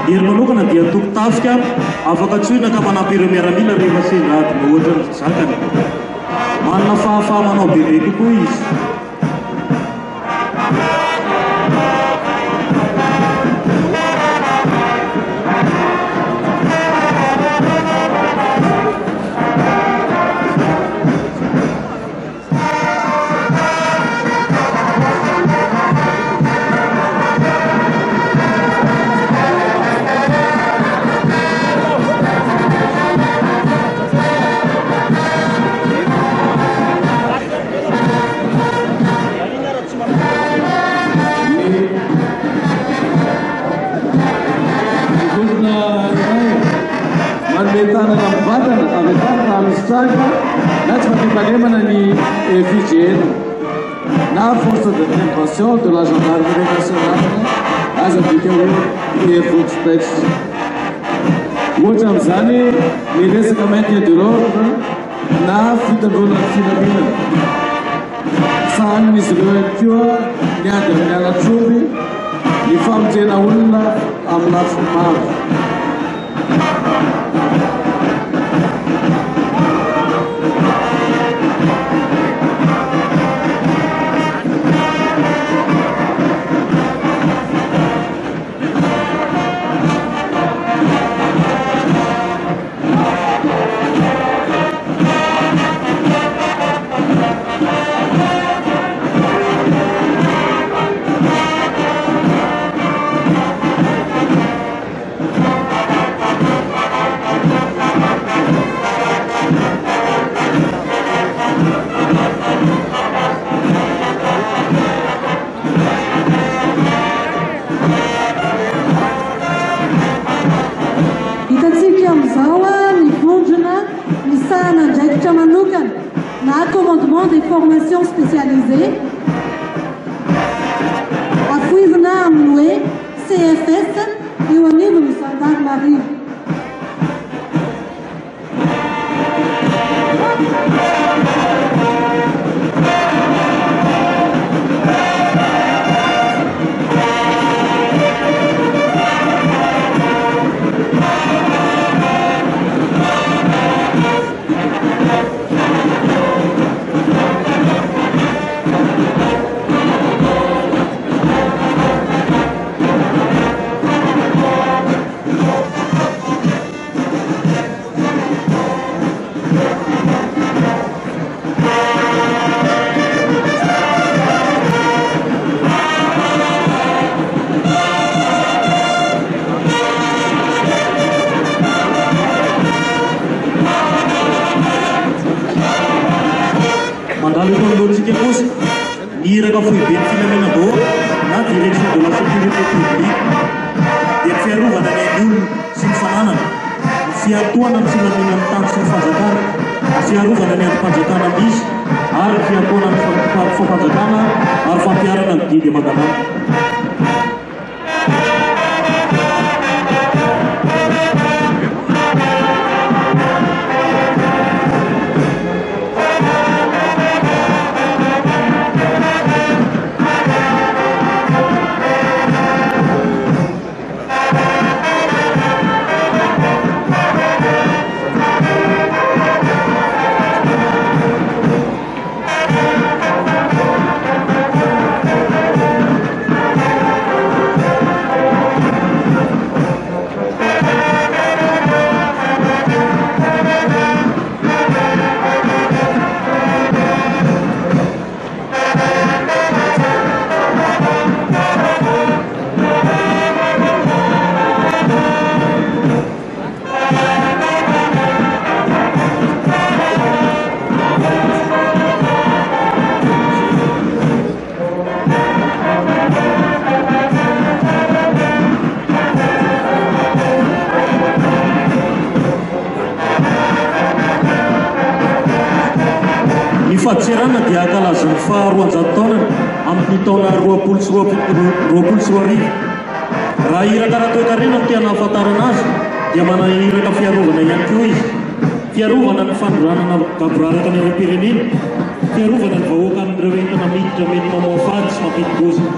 Hery manokana dia toko-tafika afaka tsoina ka manampy ireo miaramila rehefa sendra adina ohatra ny zakany. Manana fahafahamanao bebe kokoa izy. Na force de prévention de la gendarmerie nationale aza dika hoe airfox pex ohatra amin'izany ny resaka maintien de l'ordre na fitandronana filaminana sahanin'izy ireo ihany koa ny ady amin'ny alatromby ny famonjena olona amin'ny lafiny maro. Commandement des formations spécialisées à Fouivna Amloué, CFS et au niveau de gendarmerie. Iraka foi bem filaminador na direção de la sécurité publique dia fiarovana ny olona sy ny fananana fiatoana ny filaminana ny tany sy ny fanjakana fiarovana ny antom-panjakana misy ary fiatoana ny fampanjakana ary fampiarana ny didy aman-danàna. Fahatsirana dia ankalaza ny faha-roanjato taonany amin'ny taona 2024. Raha iraka raha toe-karena no tiana hahafantarana azy dia manana iraka fiarovana ihany koa izy. Fiarovana ny fandroanana gaboraraka ny pirenena, fiarovana ny vahoaka amin'ireo entana miditra mety mamoafady sy mampidi-gozina.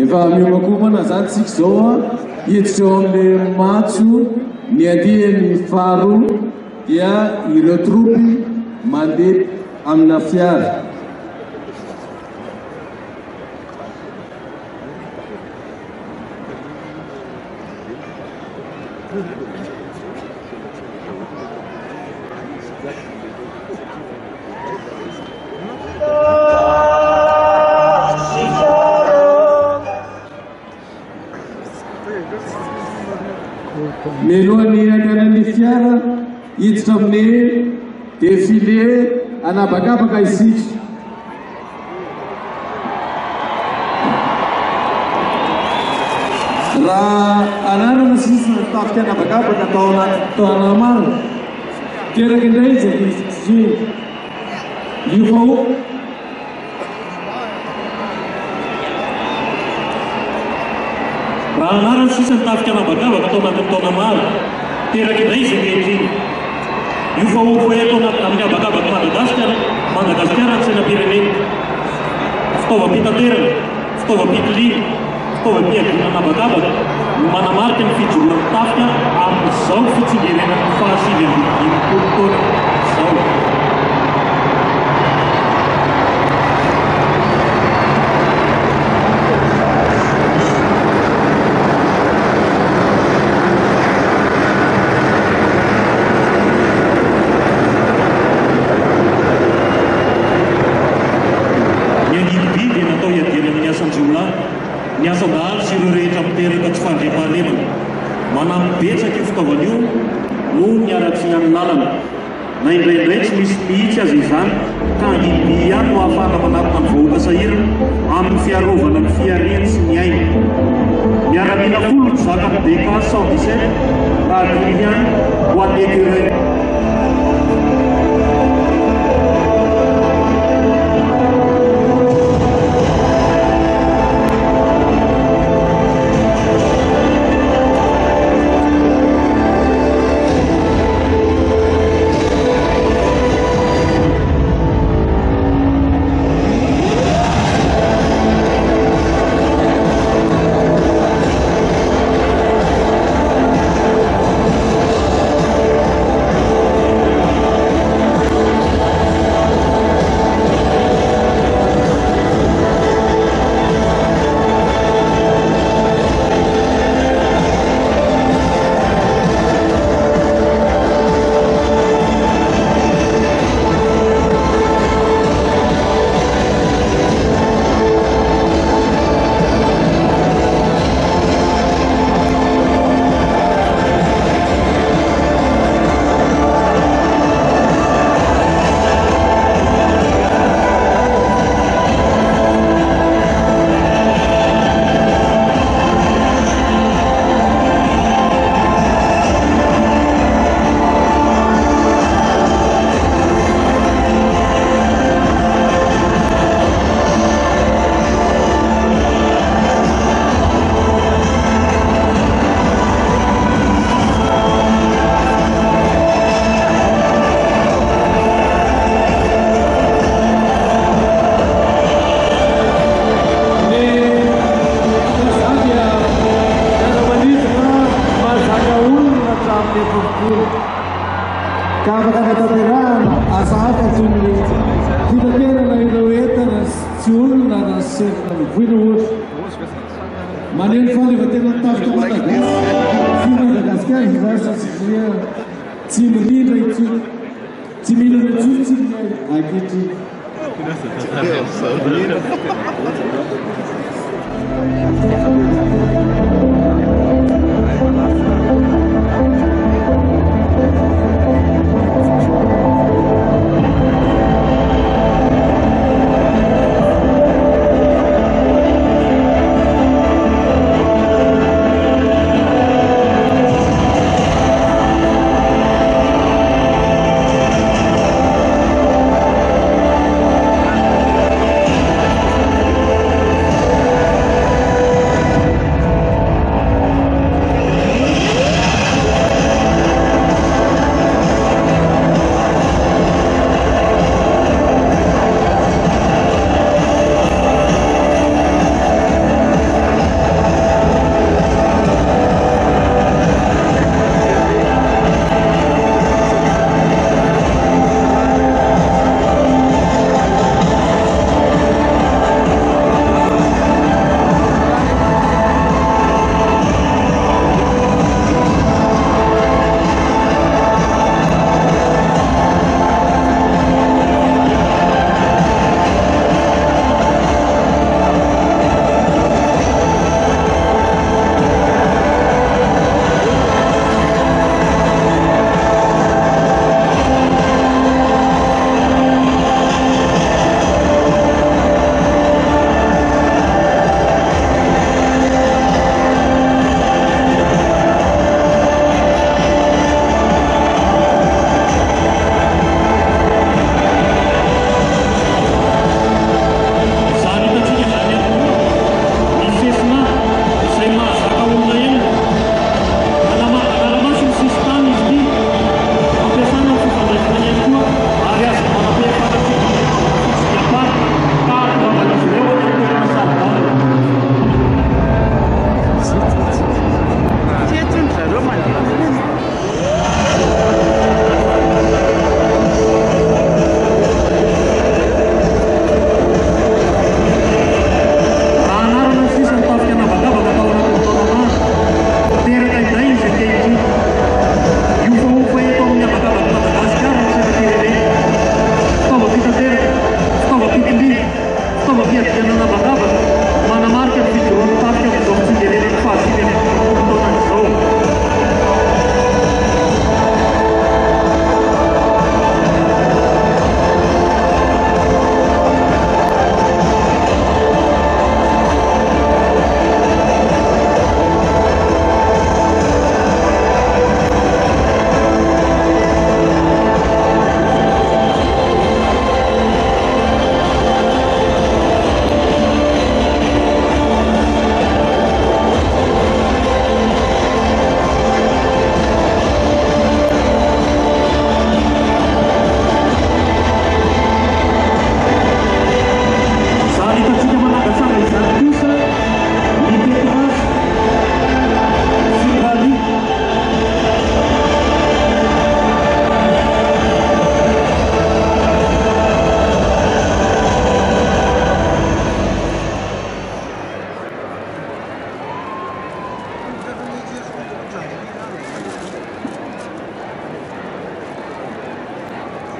efa miomakomana zany tsika zao a hiditra eo amin'le matso ny andihany faharoa dia ireo tropy mandeha amina fiara. Mialohan'ny andehanan'ny fiara hiditra amin'ny défilé anabakabaka isika. Raha anarana sisa tafika anabakabaka tao Anamaro teraka indray izay io fao raha anarana sisa tafika anabakabaka tao anatin'ny taona maro teraka indray izay mety io vahoako eto amin'ny abakabaka Madagasikara ny sainam-pirenena fitaovam-pitaterana fitaovam-pitiliana fitaovam-piadiana anabakabaka no manamarika ny fijoroan'ny tafika amin'izao fitsingerenan'ny fahasivy amin'ny taona izao. Ny asan-dahalo sy ireo rehetra miteraka tsy fandriam-pahalemana manambetsaka io fitaovana io noho ny aratsy ny amin'ny lalana na indraindray tsy misy mihitsy azy izany ka angiby ihany no ahafahana manapona ny vahoaka sahirana amin'ny fiarovana ny fiariany sy ny aina. Miaramila folo ny zaka ny DK 117 raha dimy ihany ho ateky ireny.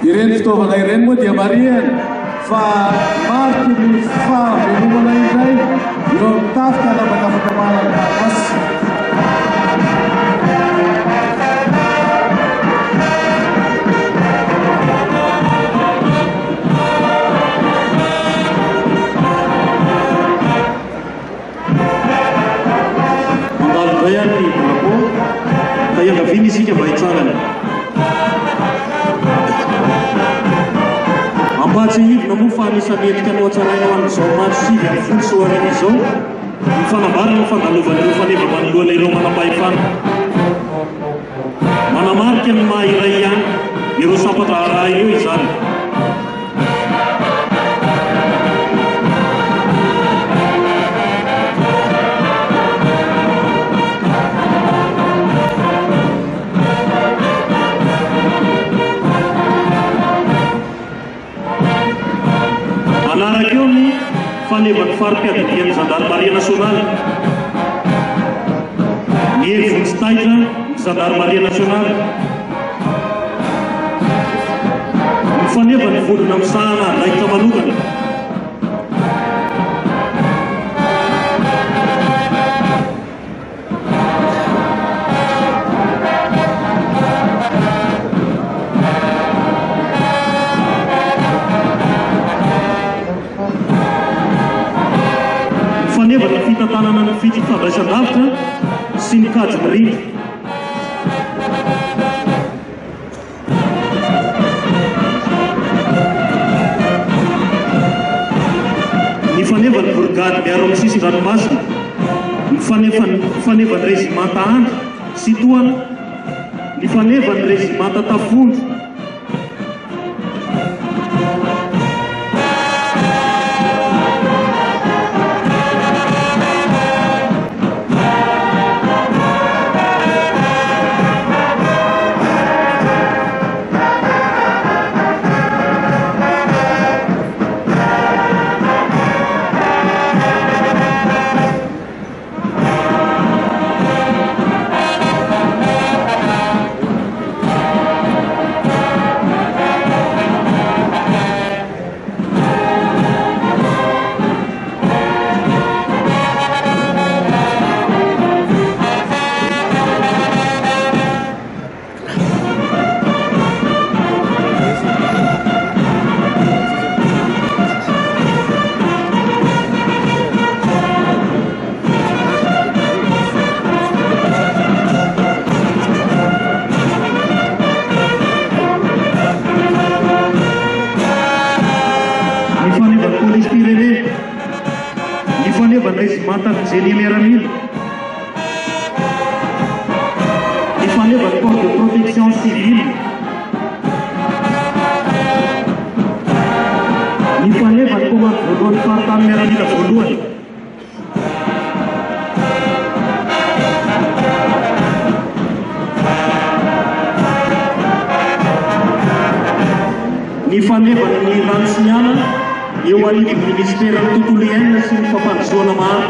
ireny fitaovana ireny moa dia marihany fa mariky ny fahavelomana indray eo amin'ny tafika anapakafaka malagasy. Mandalo indray any drapeau ka iangaviny isika mba hitsarana. Ambatsy hidina moa fa anisany endrikanao hatsaraina ho amin'izao match 9 sy hoarina izao ny fanambarana ny fandalovan'ireo faneva manoloana ireo manam-pahefana. Manamarika ny maha iray ihany ireo sapatra araha ireo izany. Anaraka eo ny fanevan'ny farim-piadadian'ny Gendarmerie nationale. Ny herim-vonintsitaitra ny Gendarmerie nationale. Ny fanevany volona misahana raika manokana. Fanevana fitantanana ny fitsy fandraisan-davitra sy ny kajy mirindra. Ny fanevany brigady miaro amin'ny sisin-dranomasina, ny fanevany rezimanta andry sy toana, ny fanevany rezimanta tafondro, général, il fallait votre corps de protection civile, il fallait votre commande de votre partenaire de la Pologne. Il fallait votre l'ancien, eo anivy ministère ny tontolo iainana sy ny fampandrosoana maro.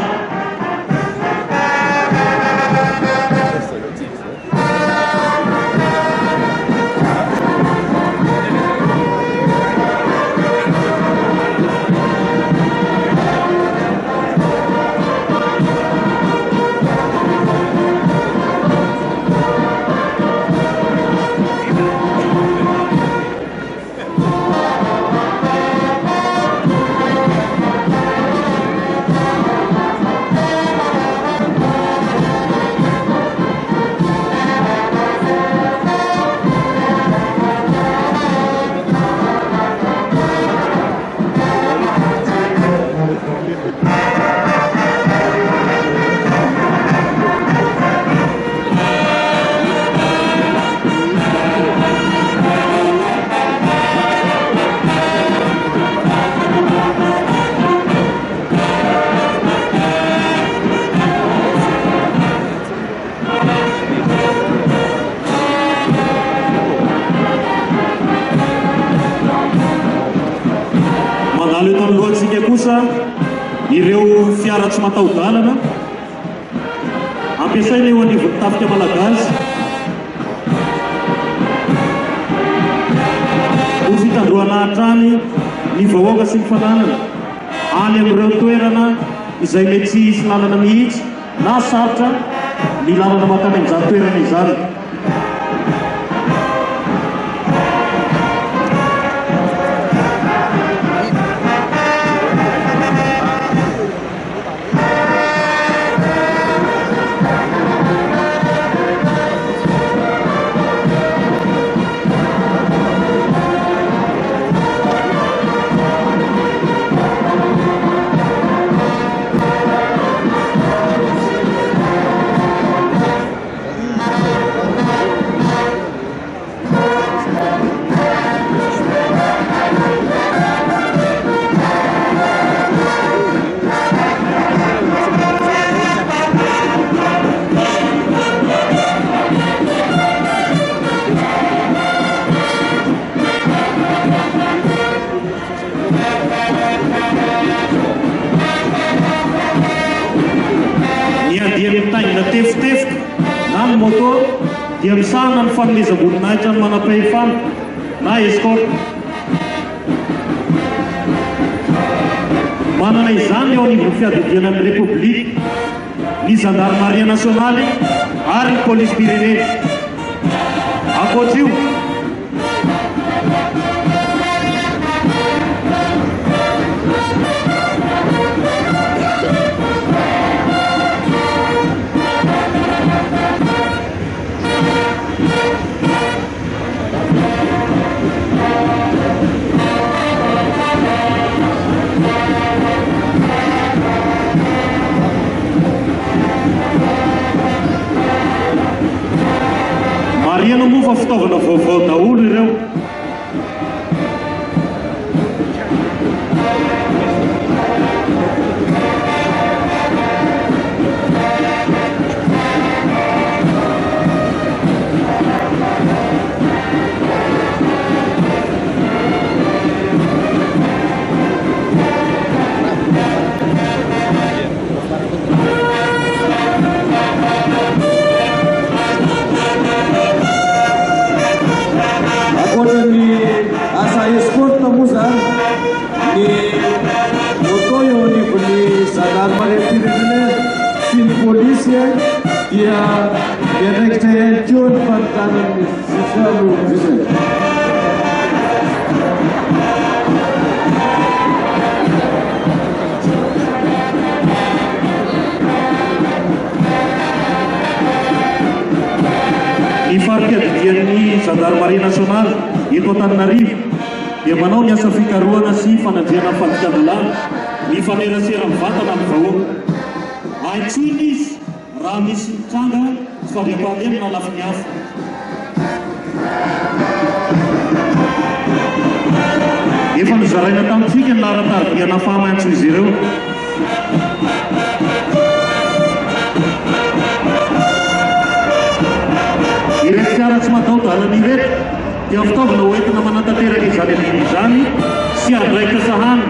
Ireo fiara tsy mataho-dalana ampiasaina eo anivon'ny tafika malagasy ho fitandroana hatrany ny vahoaka sy ny fananana any amin'ireo toerana izay mety tsy hisy lalana mihitsy na sarotra ny lalana makany amin'izany toerana izany. Tefitefika na ny moto dia misahana ny fanomezam-boninahitra ny manam-pahefana na escorte. Manana izany eo anivon'ny fiadivana amin'ny Repoblika ny Gendarmerie nationale ary ny police pyrénéenne. Ankoatra io Mariana moa fa fitaovana vaovao daholo ireo. Asa escorte moa zany ny moto eo anivon'ny gendarmerie pyrénéenne sy ny polisy dia miandraikitra ihany koa ny fanotanan'ny fifamoivoizana. Ny farikadidian'ny Gendarmerie nationale eto Antananarivo dia manao ny asa fikarohana sy fanadihana fampitandolana ny faneraserany vatana amin'ny vahoaka. Aintsoina izy raha misy mitranga sy fariam-pahalemana lafiny hafa. Efa nizaraina tamintsika ny laharan-taribia fahamaintso izy ireo. Ireto fiara tsy mataho-dalana ireto dia fitaovana hoentina manantanteraka izany adiny izany sy andraikitra sahana.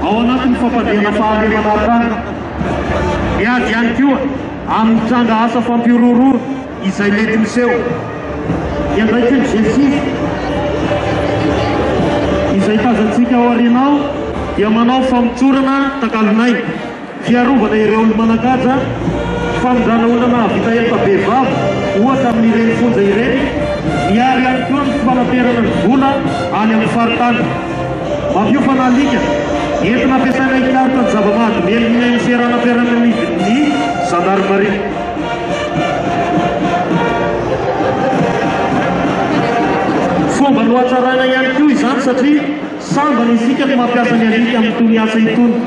ao anatin'ny fampandriana fahalemana tany. Miady ihany koa amin'ny tranga asa fampiroroa izay mety miseho. Iandraiky ny Jesisy izay tazantsika ao arinao dia manao famotsorana takalonay fiarovana ireo olo-manakaja famondrana olona vita enta-behivavy ohatra amin'ireny fonja ireny. Miary ihany koa ny fanaterana ny vola any amin'ny faritany. Mampiofana alika entina ampiasaina hikarika ny zava-mahadomely ny seranam-piarana ny gendarmerie. Fomba no hatsaraina ihany koa izany satria sambany isika ny mampiasa ny alika amin'ny tony asa itony.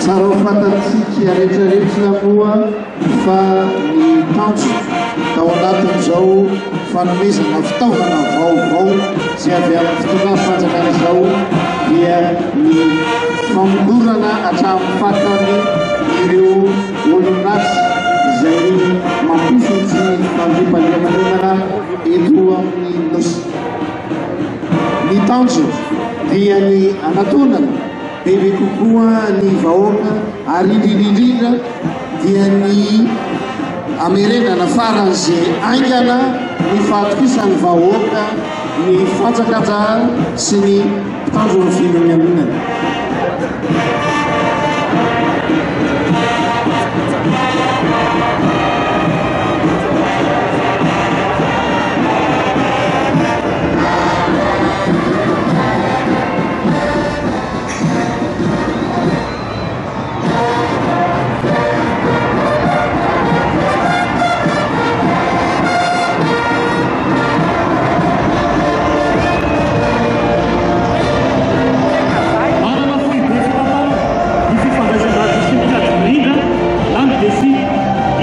Tsara ho fantatsika rehetrarehetra moa fa ny tanjo tao anatin'izao fanomezana fitaovana vaovao izay avy amin'ny fotoana fanjakana izao dia ny famolorana hatramin'ny fatany ireo olon-dratsy izay mampifotsy ny fandriam-pahalemana eto amin'ny nosy. Ny tanjo dia ny anatonana bebe kokoa ny vahoaka ary indrindrindrindra dia ny amerenana faran'izay aingana ny fahatokisan'ny vahoaka ny fanjakanja sy ny mpitandro amin'ny firenenana.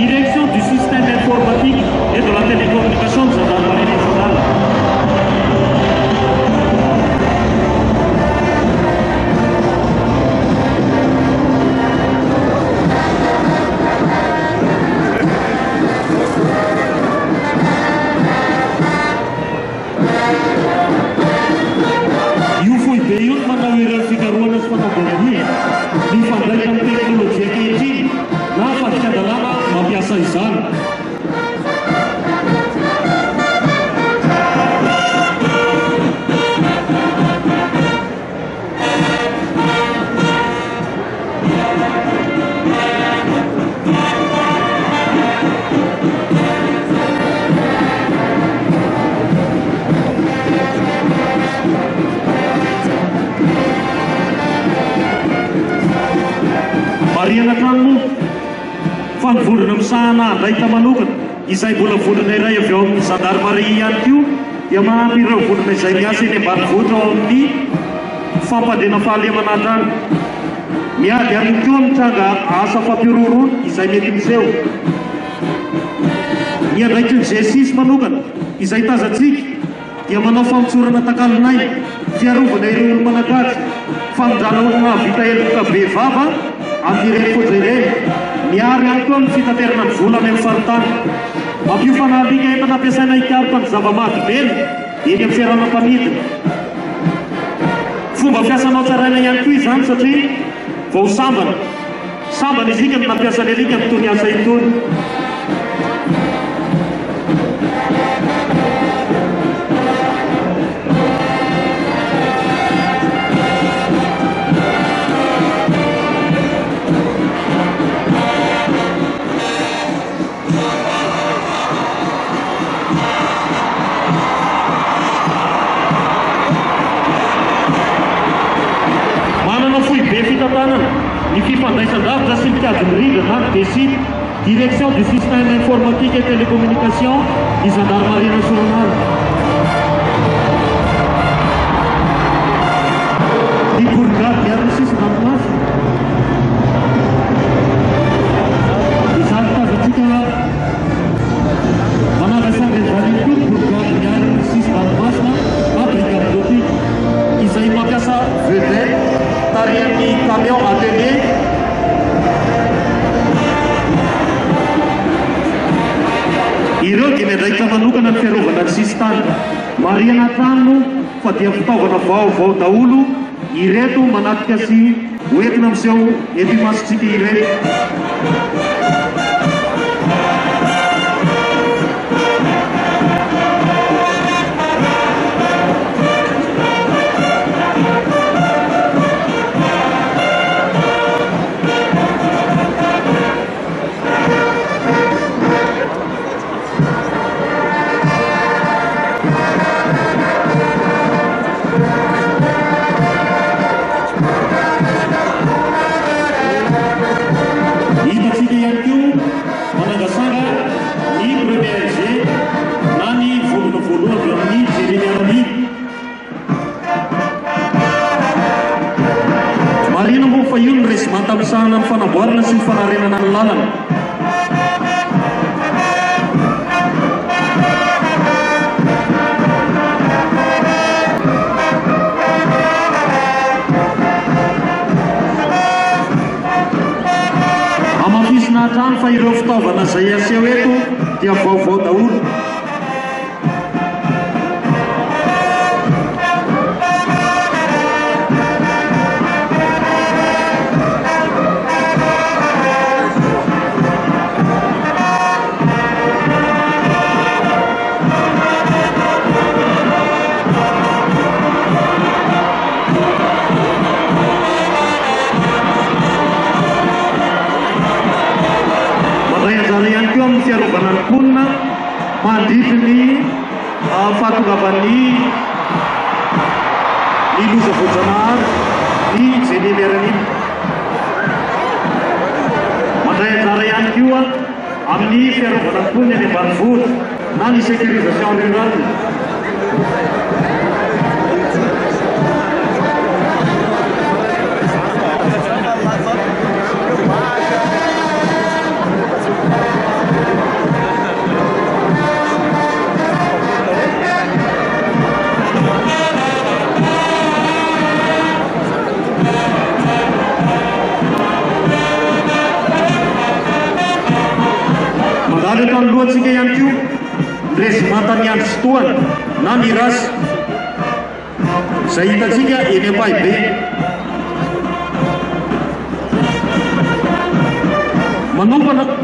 Direction du système informatique et de la télécommunication de gendarmerie nationale. Io foi be io ny manao ireo fikarohana sy fanaboarania ny fandraika amin'ny teknôlôjia ankehitriny na fahatsian-dalàna mampiasa izany. Mariana trano fanovorona misahana andraika manokana izay mbola volana iray avy ao amin'ny gendarmerie ihany koa dia mahampy ireo volana izay miasa eny ambanivohitra ao amin'ny fampandriana fahalemana an-drano. Miady ihany koa mitranga asa fampiroroana izay mety miseho. Ny andraikitry ny Jesisy manokana izay tazantsika dia manao famotsorana takalonay fiarovana ireo olo-manakaja famondrana olona vita enta-behivavy amin'ireny fonja ireny. Miary ihany koa ny fitaterana ny vola any amin'ny faritany. Mampiofana alika entina ampiasaina hikarika ny zava-mahadomely eny amin'ny fiarahamonina. Fomba fiasanao tsaraina ihany koa izany satria vao sambana isika no nampiasa ny alika amin'ny tony asa itony. Ny fifandraisan-davitra sy mikajy ny rindrina DSI, Direction du système informatique et télécommunication ny gendarmerie nationale. Ny bourgade miaro ny sisina aminazy. vedette tarihan'ny camion atelier ireo dia miandraikitra manokana ny fiarovana ny sisy tany mariana trano fa dia fitaovana vaovao daholo ireto manatika sy hoentina amin'izao epimasitsika ireto Mantamsahana ny fanamboarana sy ny fanarenana ny lalana amafisina hatrany fa ireo fitaovana izay aseho eto dia vaovao daholo fiarovana ny ponina mandritra ny fahatongavany ny loza voajanahary ny jenemeraniny mandray anjara ihany koa amin'ny fiarovana ny ponina ny ambanivohitra na ny sécurisation rurale Rehefa alohantsika ihany koa régimenta ny andro fotoana na ny rasy izay hitantsika eny Ampahibeny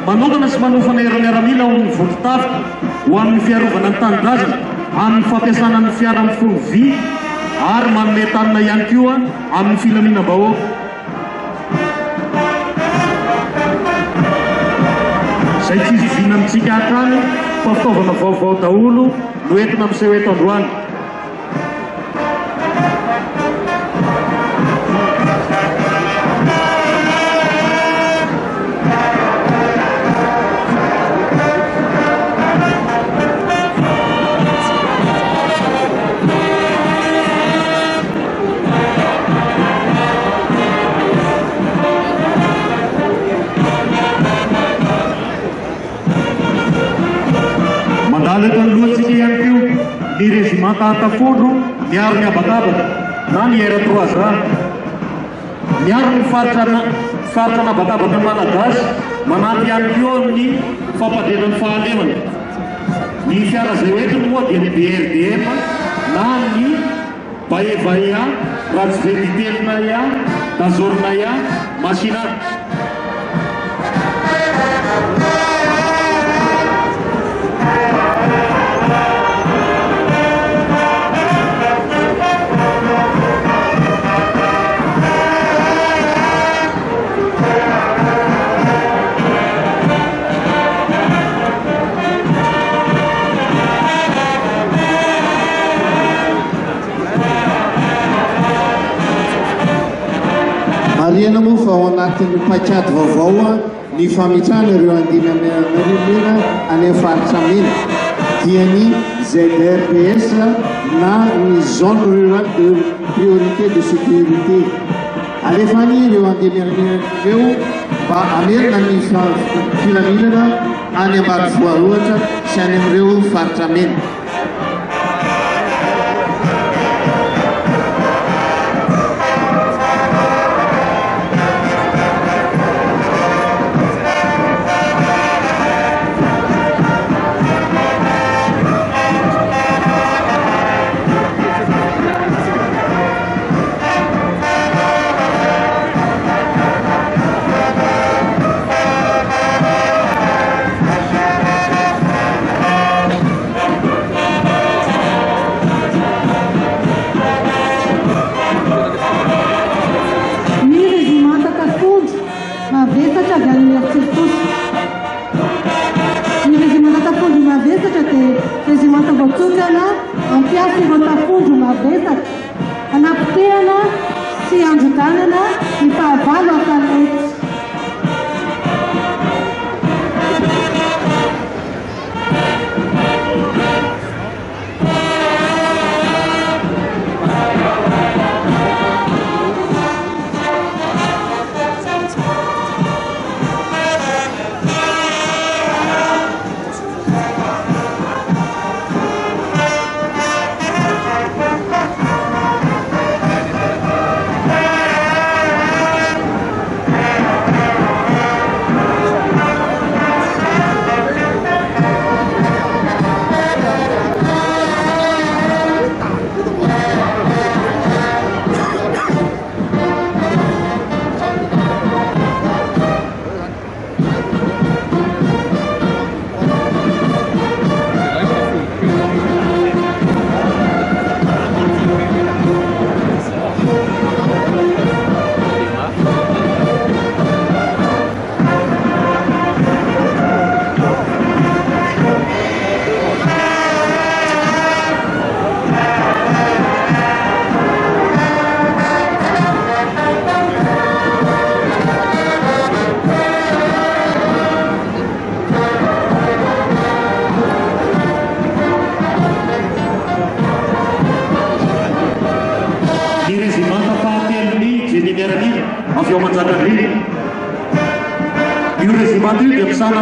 manokana sy manofana miaramila ho ny vondrotafika ho amin'ny fiarovana ny tanindrazana amin'ny fampiasana ny fiara amin'ny fony vy ary manome tanina ihany koa amin'ny filaminam-bahoaka izay tsy izivina amintsika hatrany fa fitaovana vaovao daholo no entina amin'izay eto androany mandalaka ny lohantsika ihany koa ny régimenta Antafondro miaro ny abakabaka na ny R3A miaro ny faritra n'abakabaka malagasy manampy ihany koa amin'ny fampadrenan'ny fahalemana ny fiara izay hoentiny moa dia ny BRDM na ny Baevaea Ratsivenditelina ia Dazorina ia Masinat Mariana moa fa ao anatin'ny paikady vaovao ny famitrana ireo andimy amin'ny any amin'ny faritra mena dia ny ZRPS na ny zone rurale de priorité de sécurité alefany ireo andimy ireo mba amerina ny filaminana any ambanivohitra ohatra sy any amin'ireo faritra mena sy andro tanana ny fahavalo an-tanety.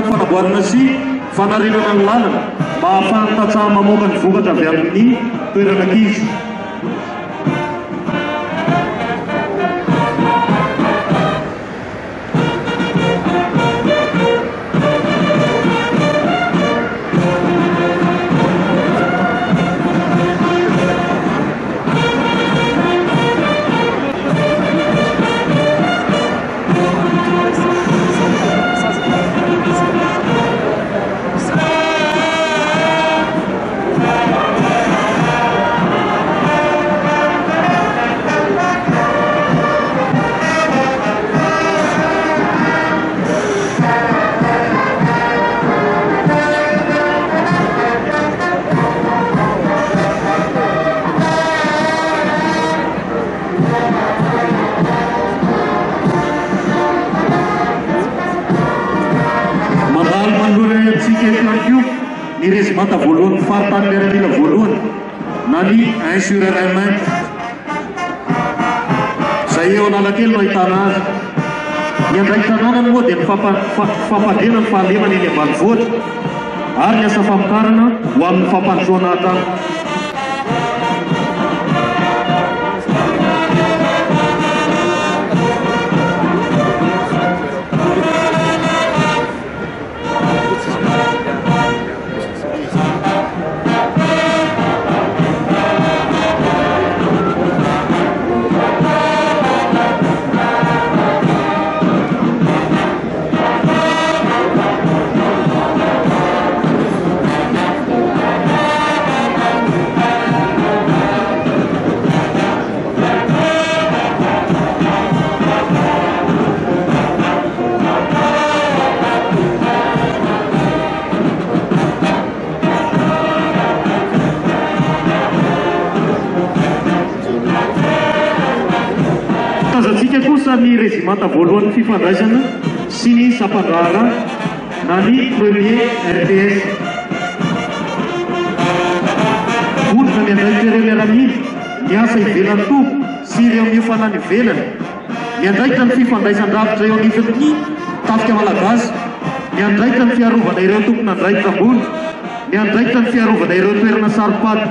Fanamboarana sy fanarenana ny lalana mba ahafahany tatsaha mamoaka ny vokatra avy amin'ny toerana ankizy. Ny régimenta voalohany faritany miaramila voalohany na ny insureraiment izay eo Analakely no ahitana azy. Ny andraiky tanànany moa dia ny fampandrena ny fahalemana eny ambanivohitra ary ny asa famokarana ho amin'ny fampandroana atany. Ny régimenta voalohany fifandraisana sy ny sampandrahara na ny premier RTS vodina ny andraikitra ireo miaramila ny asa ivelany tompo sy ireo miofanany ivelany ny andraikitra ny fifandraisan-dravitra eo anivon'ny tafika malagasy ny andraikitra ny fiarovana ireo tompona andraikitra ambony ny andraikitra ny fiarovana ireo toerana saropady.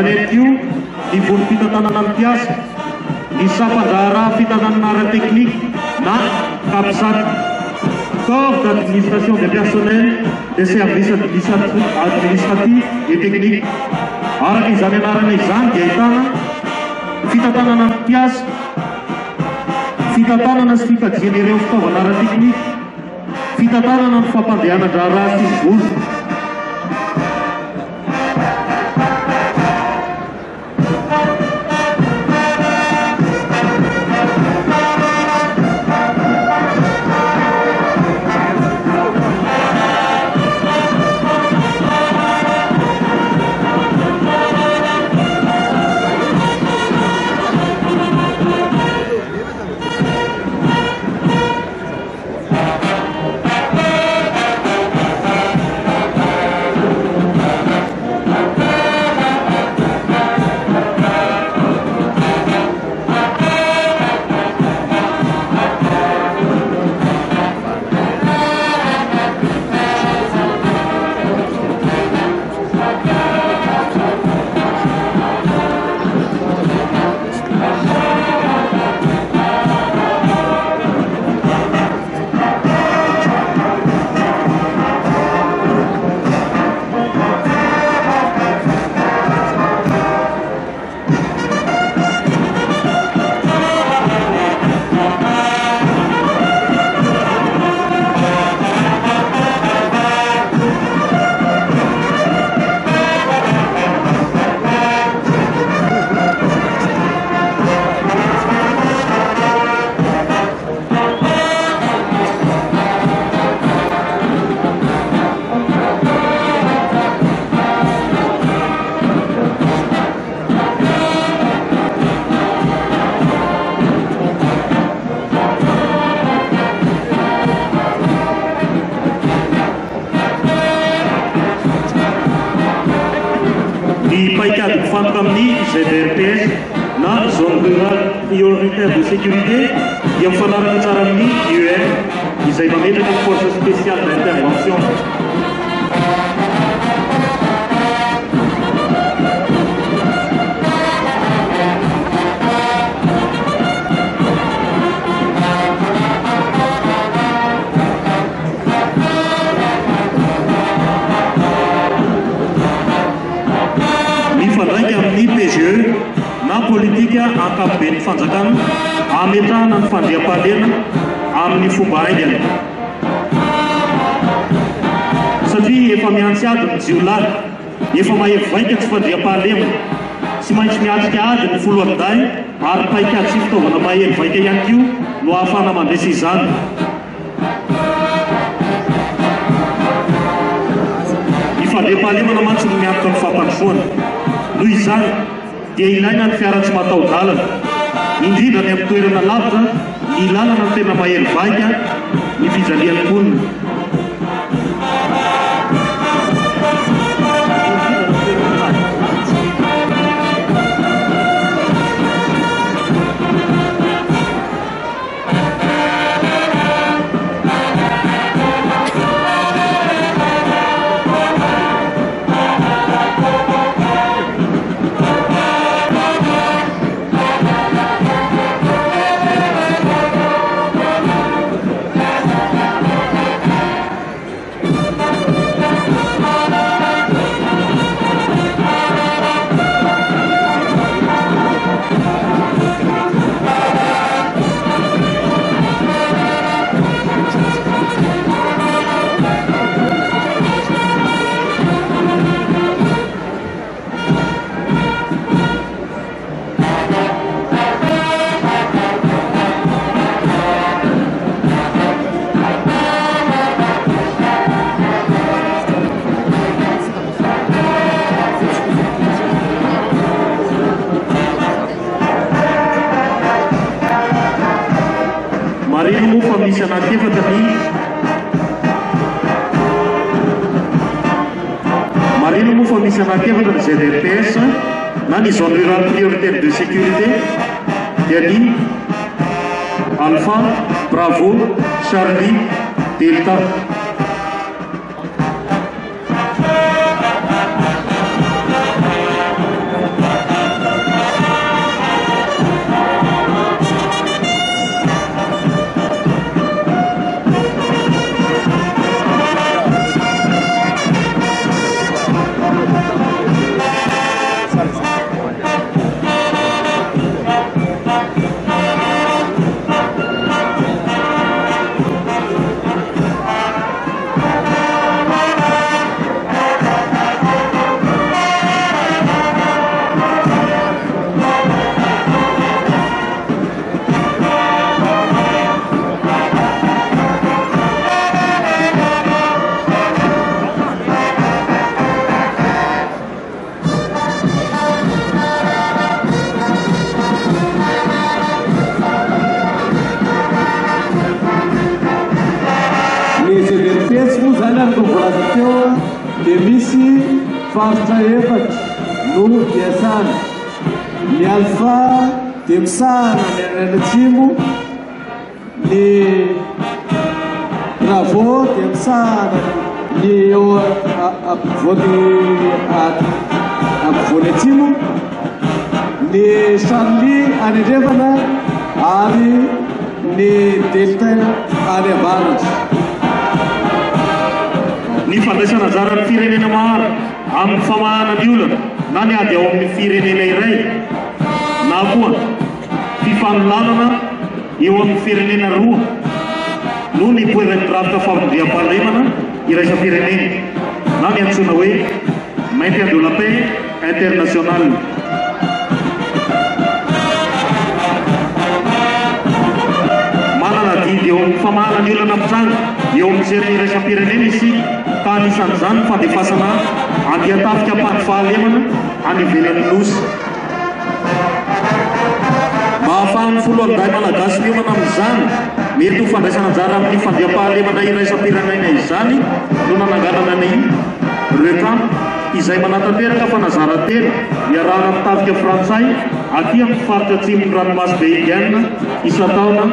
Izany io ny volo fitantanana ampiasa, ny sampandara fitantanana ara-teknika na CAPSAT, corps d'administration des personnels des services administratifs et techniques. Araka izany anarana izany dia ahitana fitantanana ampiasa, fitantanana sy fikajiana ireo fitaovana ara-teknika, fitantanana ny fampandehanan-draharaha sy ny volo. ZRPS na zone rurale prioritaire de sécurité dia mifanaraka tsara amin'ny UN izay mametraka ny force spéciale d'intervention. Mifandraika amin'ny PGE na politika ankapobeny fanjakana ametrahana ny fandriam-pahalena amin'ny fomba aingana. Satria efa miantsy ady ny jiolahy, efa mahevaika tsy fandriam-pahalema, tsy maintsy miatrika ady ny folo amin'day ary paika tsy fitaovana mahevaika ihany koa no ahafana mandresy izany. Ny fandriam-pahalemana mantsy no miantoka ny fampandrosoana. Noho izany dia ilaina ny fiara tsy mataho-dalana, indrindra ny amin'ny toerana lavitra, ny lalana ny tena maheno vaika ny fijalian'ny mponina. Misy anankefatra ny marino moa fa misy anankefatra ny ZRPS na ny zone rurale prioritaire de sécurité dia ny Alpha, Bravo, Charlie, Delta. betsy moa zany araka volaza teo dia misy faritra efatra no hiasana ny alfa dia misahana ny ananatsimo ny bravo dia misahana ny eo ampovoany atsimo ny Charlie any andrefana ary ny delta any avaratra. Ny fandraisana anjaran'ny firenena maro amin'ny famahana ny olona na ny ady ao amin'ny firenena iray na koa fifanolanana eo amin'ny firenena roa no ny poevin'ny drafta famindriam-pahalemana iraisam-pirenena na ny antsoina hoe maintien de la paix international. Manana didy eo amin'ny famahana ny olona mitranga eo amin'ny jeriny iraisam-pirenena isika ka anisan'izany ny fandefasana andian-tafika ampany fahalemana any ivelan'ny nosy. Mba ahafahan'ny foloanday malagasy miomana amin'izany mety ho fandraisana anjara amin'ny fandriam-pahalemana iraisam-pirenena izany no nananganana ny recam izay manatanteraka fanazarantena iarahana amin'ny tafika frantsay aty amin'ny faritra atsimon'ny ranomasy Indiana isa-taona.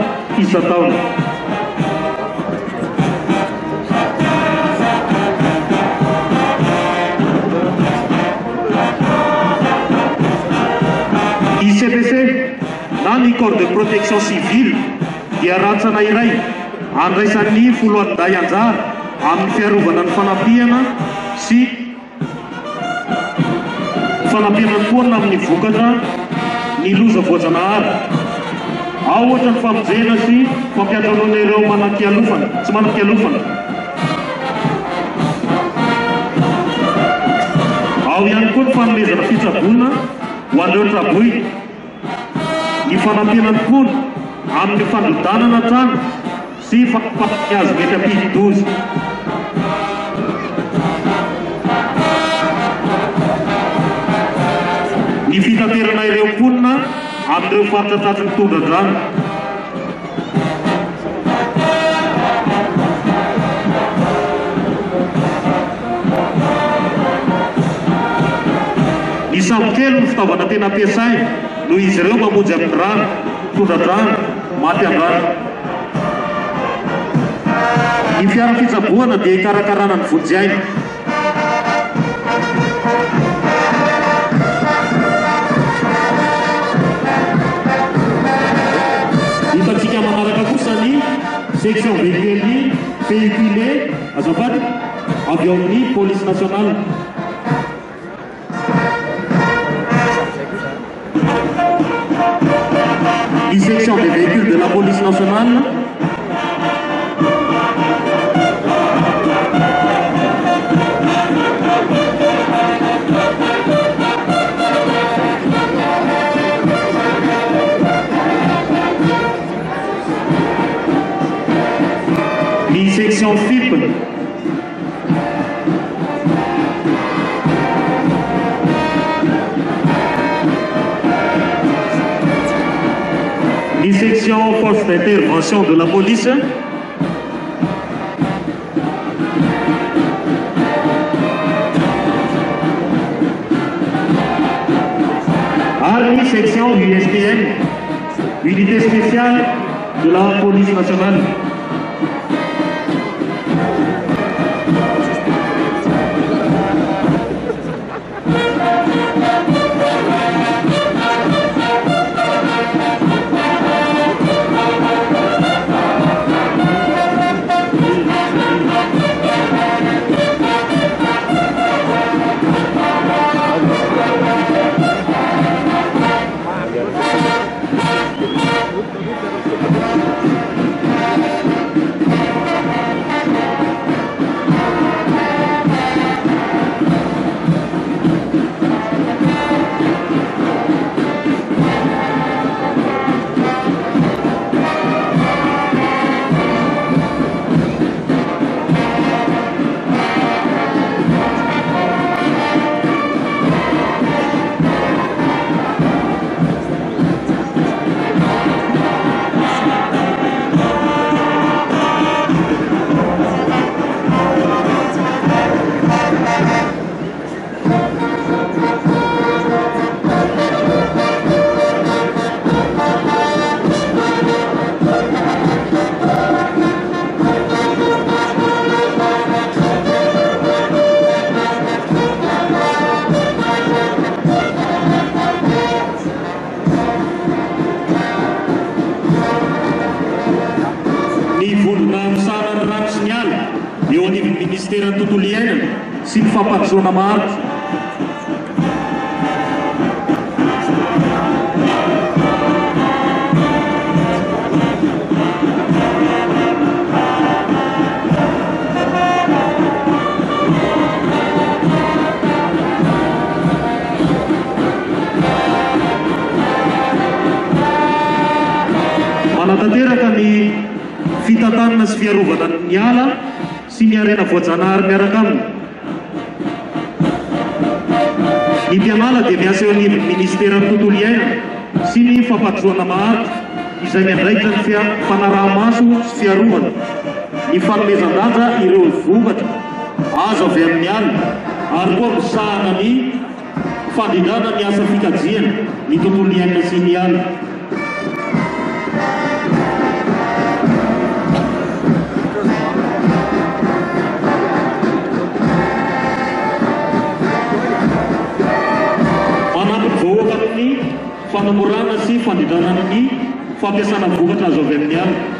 ICPC na ny corps de protection civile dia ratsana iray andraisan'ny foloanday anjara amin'ny fiarovana ny fanampiana sy fanampiana ny foana amin'ny vokatra ny loza voajanahary. Ao ohatra ny famonjena sy fampiatranona ireo manan-kialofana sy manan-kialofana. Ao ihany koa ny fanomezana fitsaboana ho an'ireo traboy, ny fanampiana ny foana amin'ny fandodanana trano sy fampahaniazy mety ampidi-doza. Ny fitaterana ireo mponina amin'ireo faritra tratry ny tondradrano. Ny samokely ny fitaovana tena ampiasay noho izy ireo mamonjy amin'ny rano, tondradrano, maty an-drano. Ny fiara fitsaboana dia hikarakarana ny vonjy-aina. Hitantsika manaraka kosa ny section véhiculée azafady avy ao amin'ny police nationale. Une section des véhicules de la police nationale une section FIP une section force d'intervention de la police, une section USPN, unité spéciale de la police nationale. amin'ny tontolo iainana sy ny fampandrosoana maro. Manatanteraka ny fitantanana sy fiarovana ny ala sy ny harena voajanahary miaraka aminy. Ny mpianala dia miasa eo amin'ny ministera ny tontolo iainana sy ny fampandrosoana maharitra izay miandraikitra ny fanaraha-maso sy fiarovana, ny fanomezan-danja ireo vokatra azo avy amin'ny alina ary koa misahana ny fandrindrana ny asa fikajiana ny tontolo iainana sy ny alina. Fanamorana sy fandrindrana ny fampiasana vokatra azo avy amin'ny alina.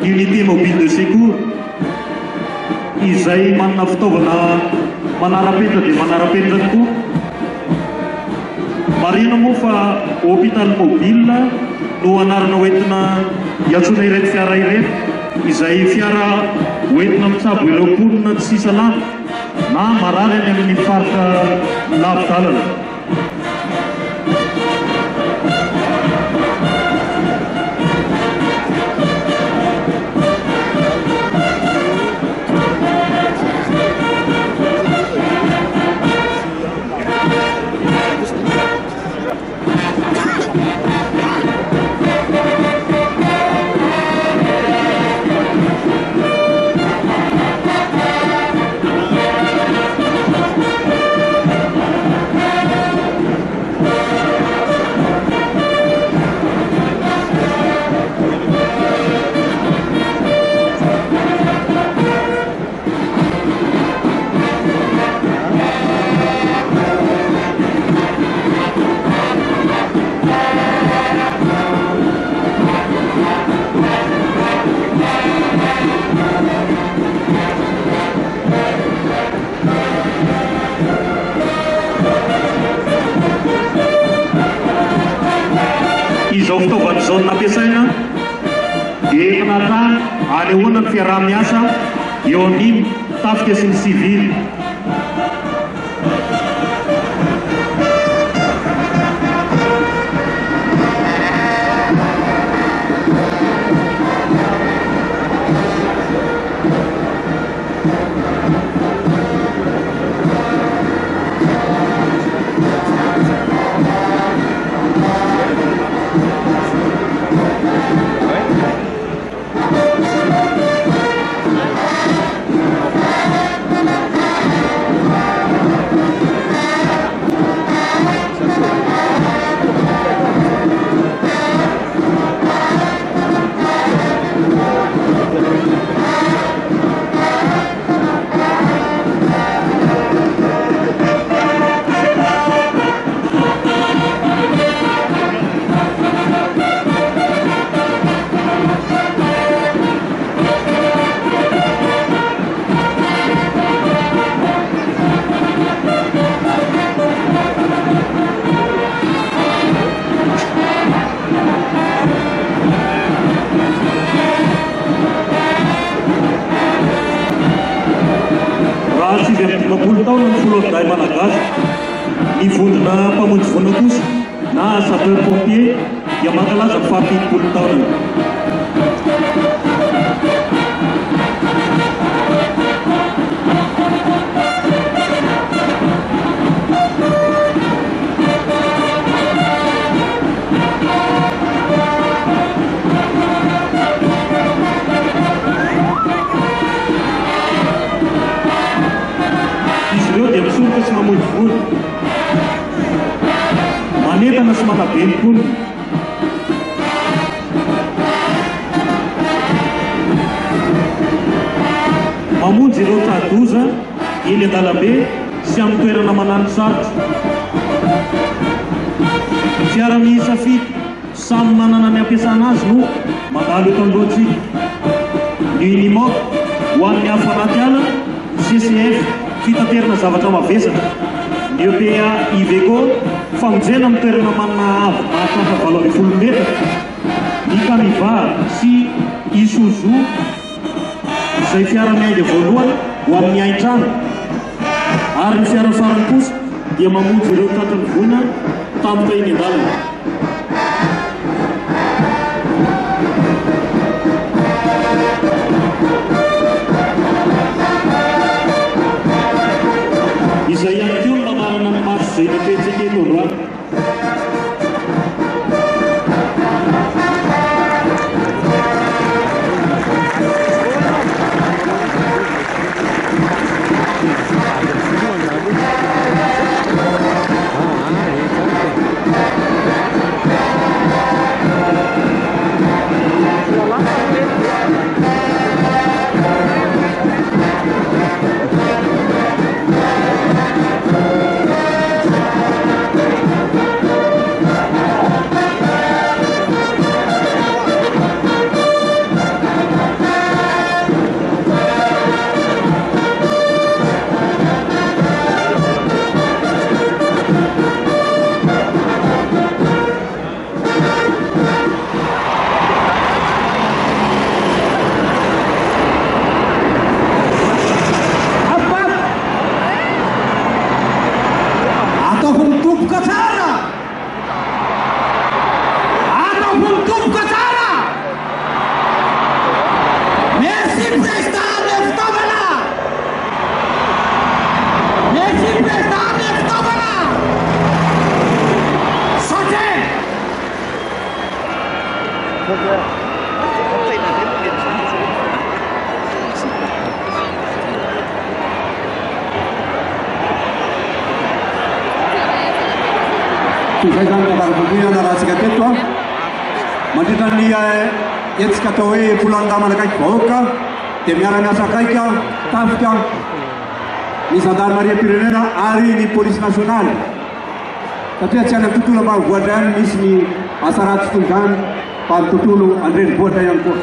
Unité mobile de secours izay manana fitaovana manara-penitra dia manara-penitra tokoa. Marina moa fa hôpital mobile no anarana hoentina hiantsoana ireto fiara ireto izay fiara hoentina mitsabo ireo mponina tsy salama na marary any amin'ny faritra lavin-dalana. Izao fitaovana izao nampiasaina dia entinatany anehoana ny fiaraha-miasa eo amin'ny tafika sy ny sivily. amin'ny 20 taona ny foloaday malagasy. Ny vondrona mpamonjy voana kosa na sapeur pompier dia mankalaza ny faha-20 taona. Sy mamonjy vola manentana sy manabe ny mponina. Mamonjy ireo tsadoza eny an-dalambe sy amin'ny toerana manano sarotra. Fiara miisa fito samy manana ny ampiasana azy no mandalo eto an-dohantsika. Ny Unimog ho an'ny afanaty ala, CCF fitaterana zavatra mavesatra, ny EPA Iveco famonjena amin'ny toerana manana avy mahatratra 80 metatra, ny Kamiva sy Isuzu izay fiara miainga voalohany ho amin'ny hain-trano, ary ny fiara farany kosa dia mamonjy ireo tratran'ny voina tampoka eny an-dalana. Izay ihany koa mba marana ny maso izay napetsika eto androany. Mandritra ny etsika atao hoe polangama akaiky vahoaka dia miara-miasa akaiky tafika ny gendarmerie-pirenena ary ny police nationale satria tsy any amin'ny tontolo ambanivohitra ihany misy ny asa ratsy toy izany fa ny tontolo andrenivohitra ihany koa.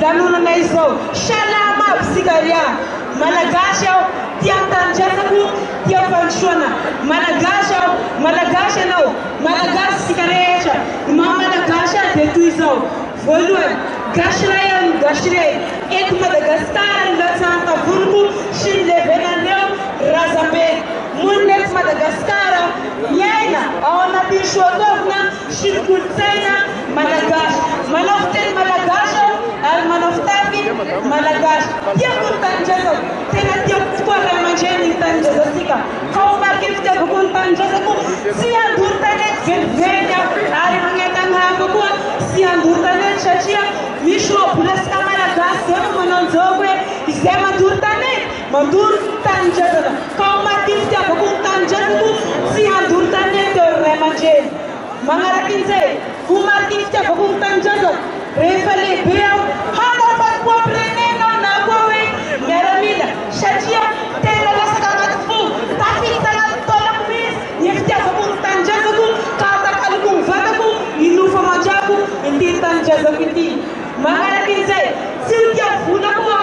lanonana izao salama aby sika ria malagasy aho tia tanjazako tia fandrosoana malagasy aho malagasy anao malagasy sika rehetra maha malagasy aho dia toy izao voalohany gasy ray amin'ny gasy ray eto Madagasikara ny latsahan-tavonoko sy ny levenaneo razabe monina eto Madagasikara iaina ao anatin'ny soatovina sy ny kolotsaina malagasy manao fiteny malagasy aho ary manao fitafy malagasy tiako ny tanindrazako tena tiako tokoa raha aman-dreny ny tanindrazantsika ka ho mariky ny fitiavako ny tanindrazako sy andoro tanety velively aho ary magnentana hafa koa sy andoro tanety satria misy obolasika malagasy zay no manao an'izao hoe izay mandoro tanety mandoro tanindrazana ka ho mariky ny fitiavako ny tanindrazako sy andoro tanety eo ray aman-dreny manaraka an'izay ho mariky ny fitiavako ny tanindrazako rehefa lehibe aho hanao pirenena na koa hoe miaramila satria tena lasaka anaty fo tafitanaty taolako misy ny fitiavako ny tanindrazako ka atakaloko ny vatako inofa mandrako ity tanindrazako ity manaraka an'izay tsy ho tia vola koa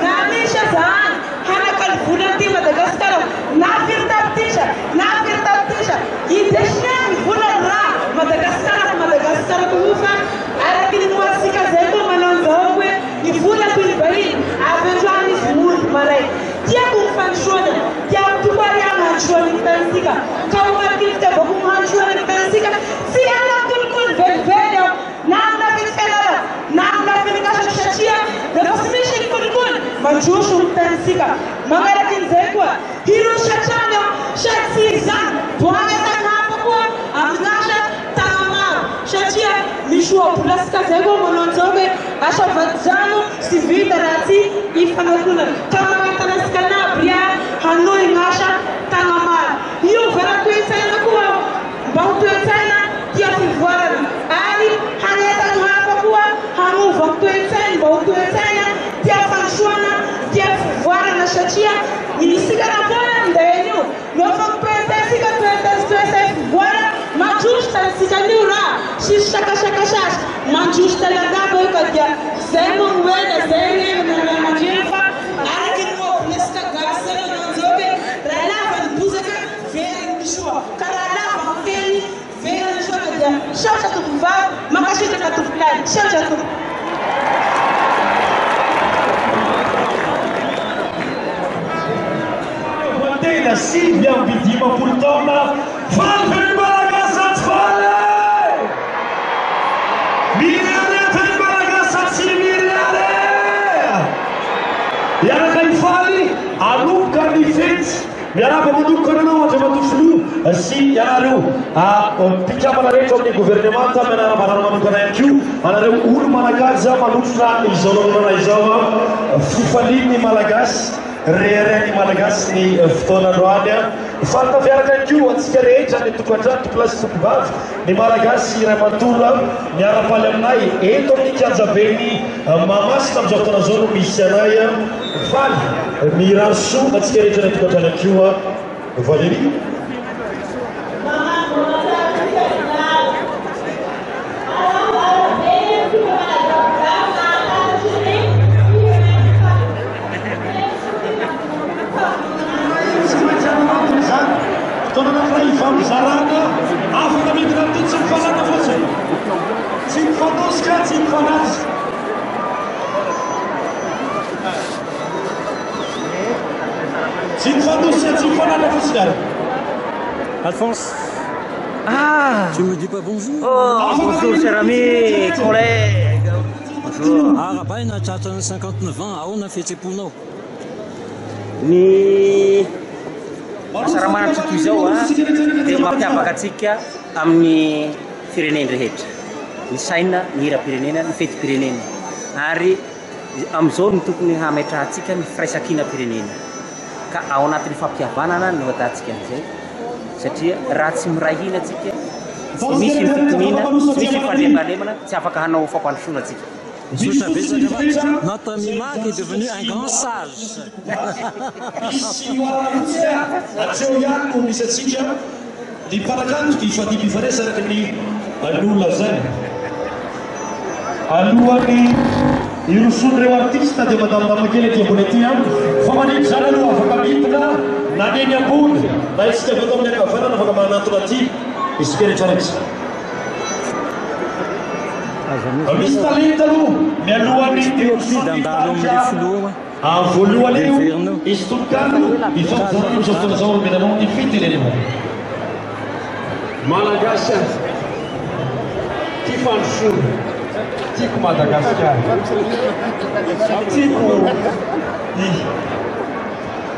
na misy azahany hanakaly vola ty Madagasikara na firy tapitisa idesina ny vola raha Madagasikara ko ufa araky ny moasika zay koa manao an'izao hoe ny vola toy ny bahiny avy androany izy molo maray tiako ny fandrosoana tiako tokoa ry hahandrosoana ny tanisika ka ho mariky ny fitiavako ny handrosoana ny tanisika tsy anakolokolo velively aho na aminafiny fianarana na aminafiny gasatra satria rehefa tsy misy ny kolokolo mandroso ny tanisika manaraky an'izay koa hirosatrany aho sady tsy izany doanetana hafa koa amin'asa tagnamaro satria misy obolasika zay koa manao an'izao hoe asa vatizano sy vita raha tsy hifanakona ka magnantanasika naby ria hanohy gn'asa tagnamaro io vera toe-tsaina koa mba ho toe-tsaina tia fivoarana ary hanetana hafa koa hanova toe-tsaina mba ho toe-tsaina tia fandrosoana tia fivoarana satria isika navona ndeny io nofa mitoe-taisika toe-taisy fivoarana mandroso tanisika an'io raha sisy sakasakasasy mandroso talandava io ka dia zay moa ny oena zay revana ray aman-dreny fa araky ny moabolesika gasy zay manao an'izao hoe raha lava ny bozaka verany misoa ka raha lava ny teny verany soa ka dia saotra tompom-bavy makasitraka tompolany saotra tompo tena sivy amby 10 taona faly malagasy aty faly miliare feny malagasy aty miliare iaraka ny faly aloka ny fetsy miaraka manomboka anao andra matofolo sy ianareo mpikambana rehetra amin'ny gouvernemanta mianarabanano manokana ihany kio anareo olo malagasy manotrona izao nanonana izao fifaliany malagasy rehereny malagasy ny fotoanandroany fantafiaraka ihany kio atsika rehetra ny tokandrano tokolasy tokovavy ny malagasy iray matola miara-paly aminay eto amin'ny kianjabeny mamasina amin'izao fotoana zao no misy anay faly mirano soa atsika rehetra ny tokandrano ihany kio Valérie famizarana afaka midina ty tsy mifanana fotsiny tsy mifanosika tsy mifanazy tsy mifanosika tsy mifanana fotsiny ary Alphonse. Tu me dis pas bonjour? Bonjour cher ami, collègue. Bonjour. Rabaina tratran'ny 59 ans, ahoana fihetsem-ponao? Ny fahasaramana toy izao dia mampiavaka atsika amin'ny fireneny rehetra. Ny saina, ny hira-pirenena, ny fety-pirenena. Ary amin'izao ny tokony hametrahantsika ny firaisan-kina pirenena. Ka ao anatin'ny fampihavanana no atantsika an'izay. Satria raha tsy miray hina atsika, tsy misy ny fitonina, tsy misy fandriampahalemana, tsy afaka hanao fampandrosoana atsika. Notre ami Marc est devenu un grand sage. Di parakan di fati bifaresa ni alula zan. Alua ni iroson'ireo artista dia madamadamakely aty ambony aty fa manety zany aloha afaka midina naneny ambony na isika avy atao amin'ny akavanana afaka manatona aty isika rehetrarehetra misy talenta aloha mialohan'ny voalohany io izy tokano ifaozany izao fotoana zao menanao ny fitenenena malagasy tia fandrosoana tiako Madagasikara tiako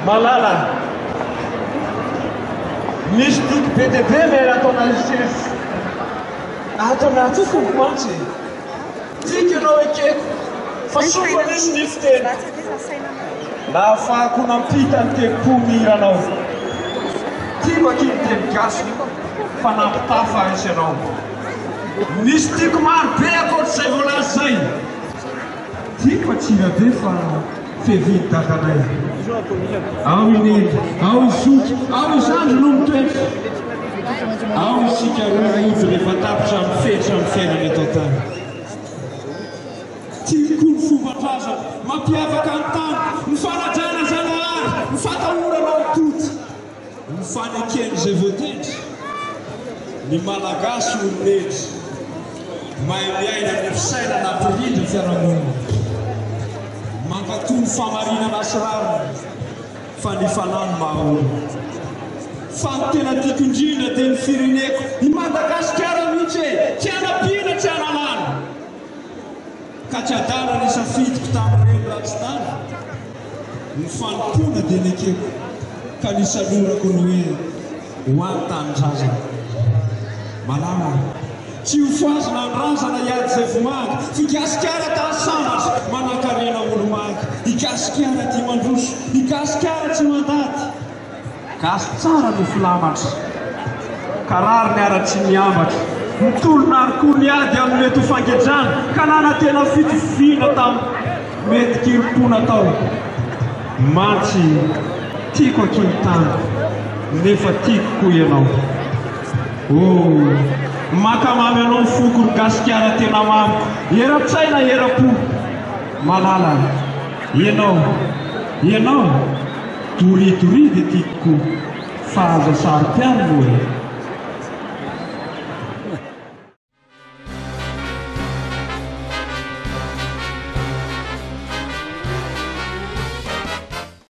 malala misy tiako be dia be me ataona tokoko mantsy tiako ianao ekeko fa sofa nisy ny fiteny na ahafahako nampita ny tempo mihiranao tiako aky ny teny gasy fa nampitafa isy ianao misy tiako maro be akoatr'izay voalazy zay tiako atsira be fa feviny dadanay ao ineny ao izoky ao izandro no mitoetra ao isika roivy rehefa tapitra amin'ny fetra amin'ny fiainana eto tany tiako ny fomban-draza mampiavaka ny tany mifanadrana zanahary mifatahoranao toty mifanekeny zay voatendry ny malagasy olonetra mahay miaina amin'ny fisaina na pirindra fiarahamonina mankatony famarinana sy rarina fa ny fanano mahaolo fa ny tena tiako indrindra dia ny fireneko ny Madagasikara mihitsy e tsy anapina tsy analana ka tsy adana ny safidiko tamin'ireny latsidana ny fanompona dia nekeko ka ny salorako ny hoe hoany tany-draza malama tsy ho foazina ny razana iady zay vomanga fikasikara tany sambatra manan-karena olo-manga ikasikara ty mandroso ikasikara tsy mandady gasy tsara no filamatra karary ny ara-tsy miambatra mitolona arykoa ny ady amin'ny mety ho fangedrana ka nana tena fitoviana tamin'ny mety kimpona tao mantsy tiako akiny tany nefa tiako koa ianao makamamy anao ny foko ny gasikara tena mamiko era-tsaina era-po malala ianao toritori dia tiako fa aza sary-piano moa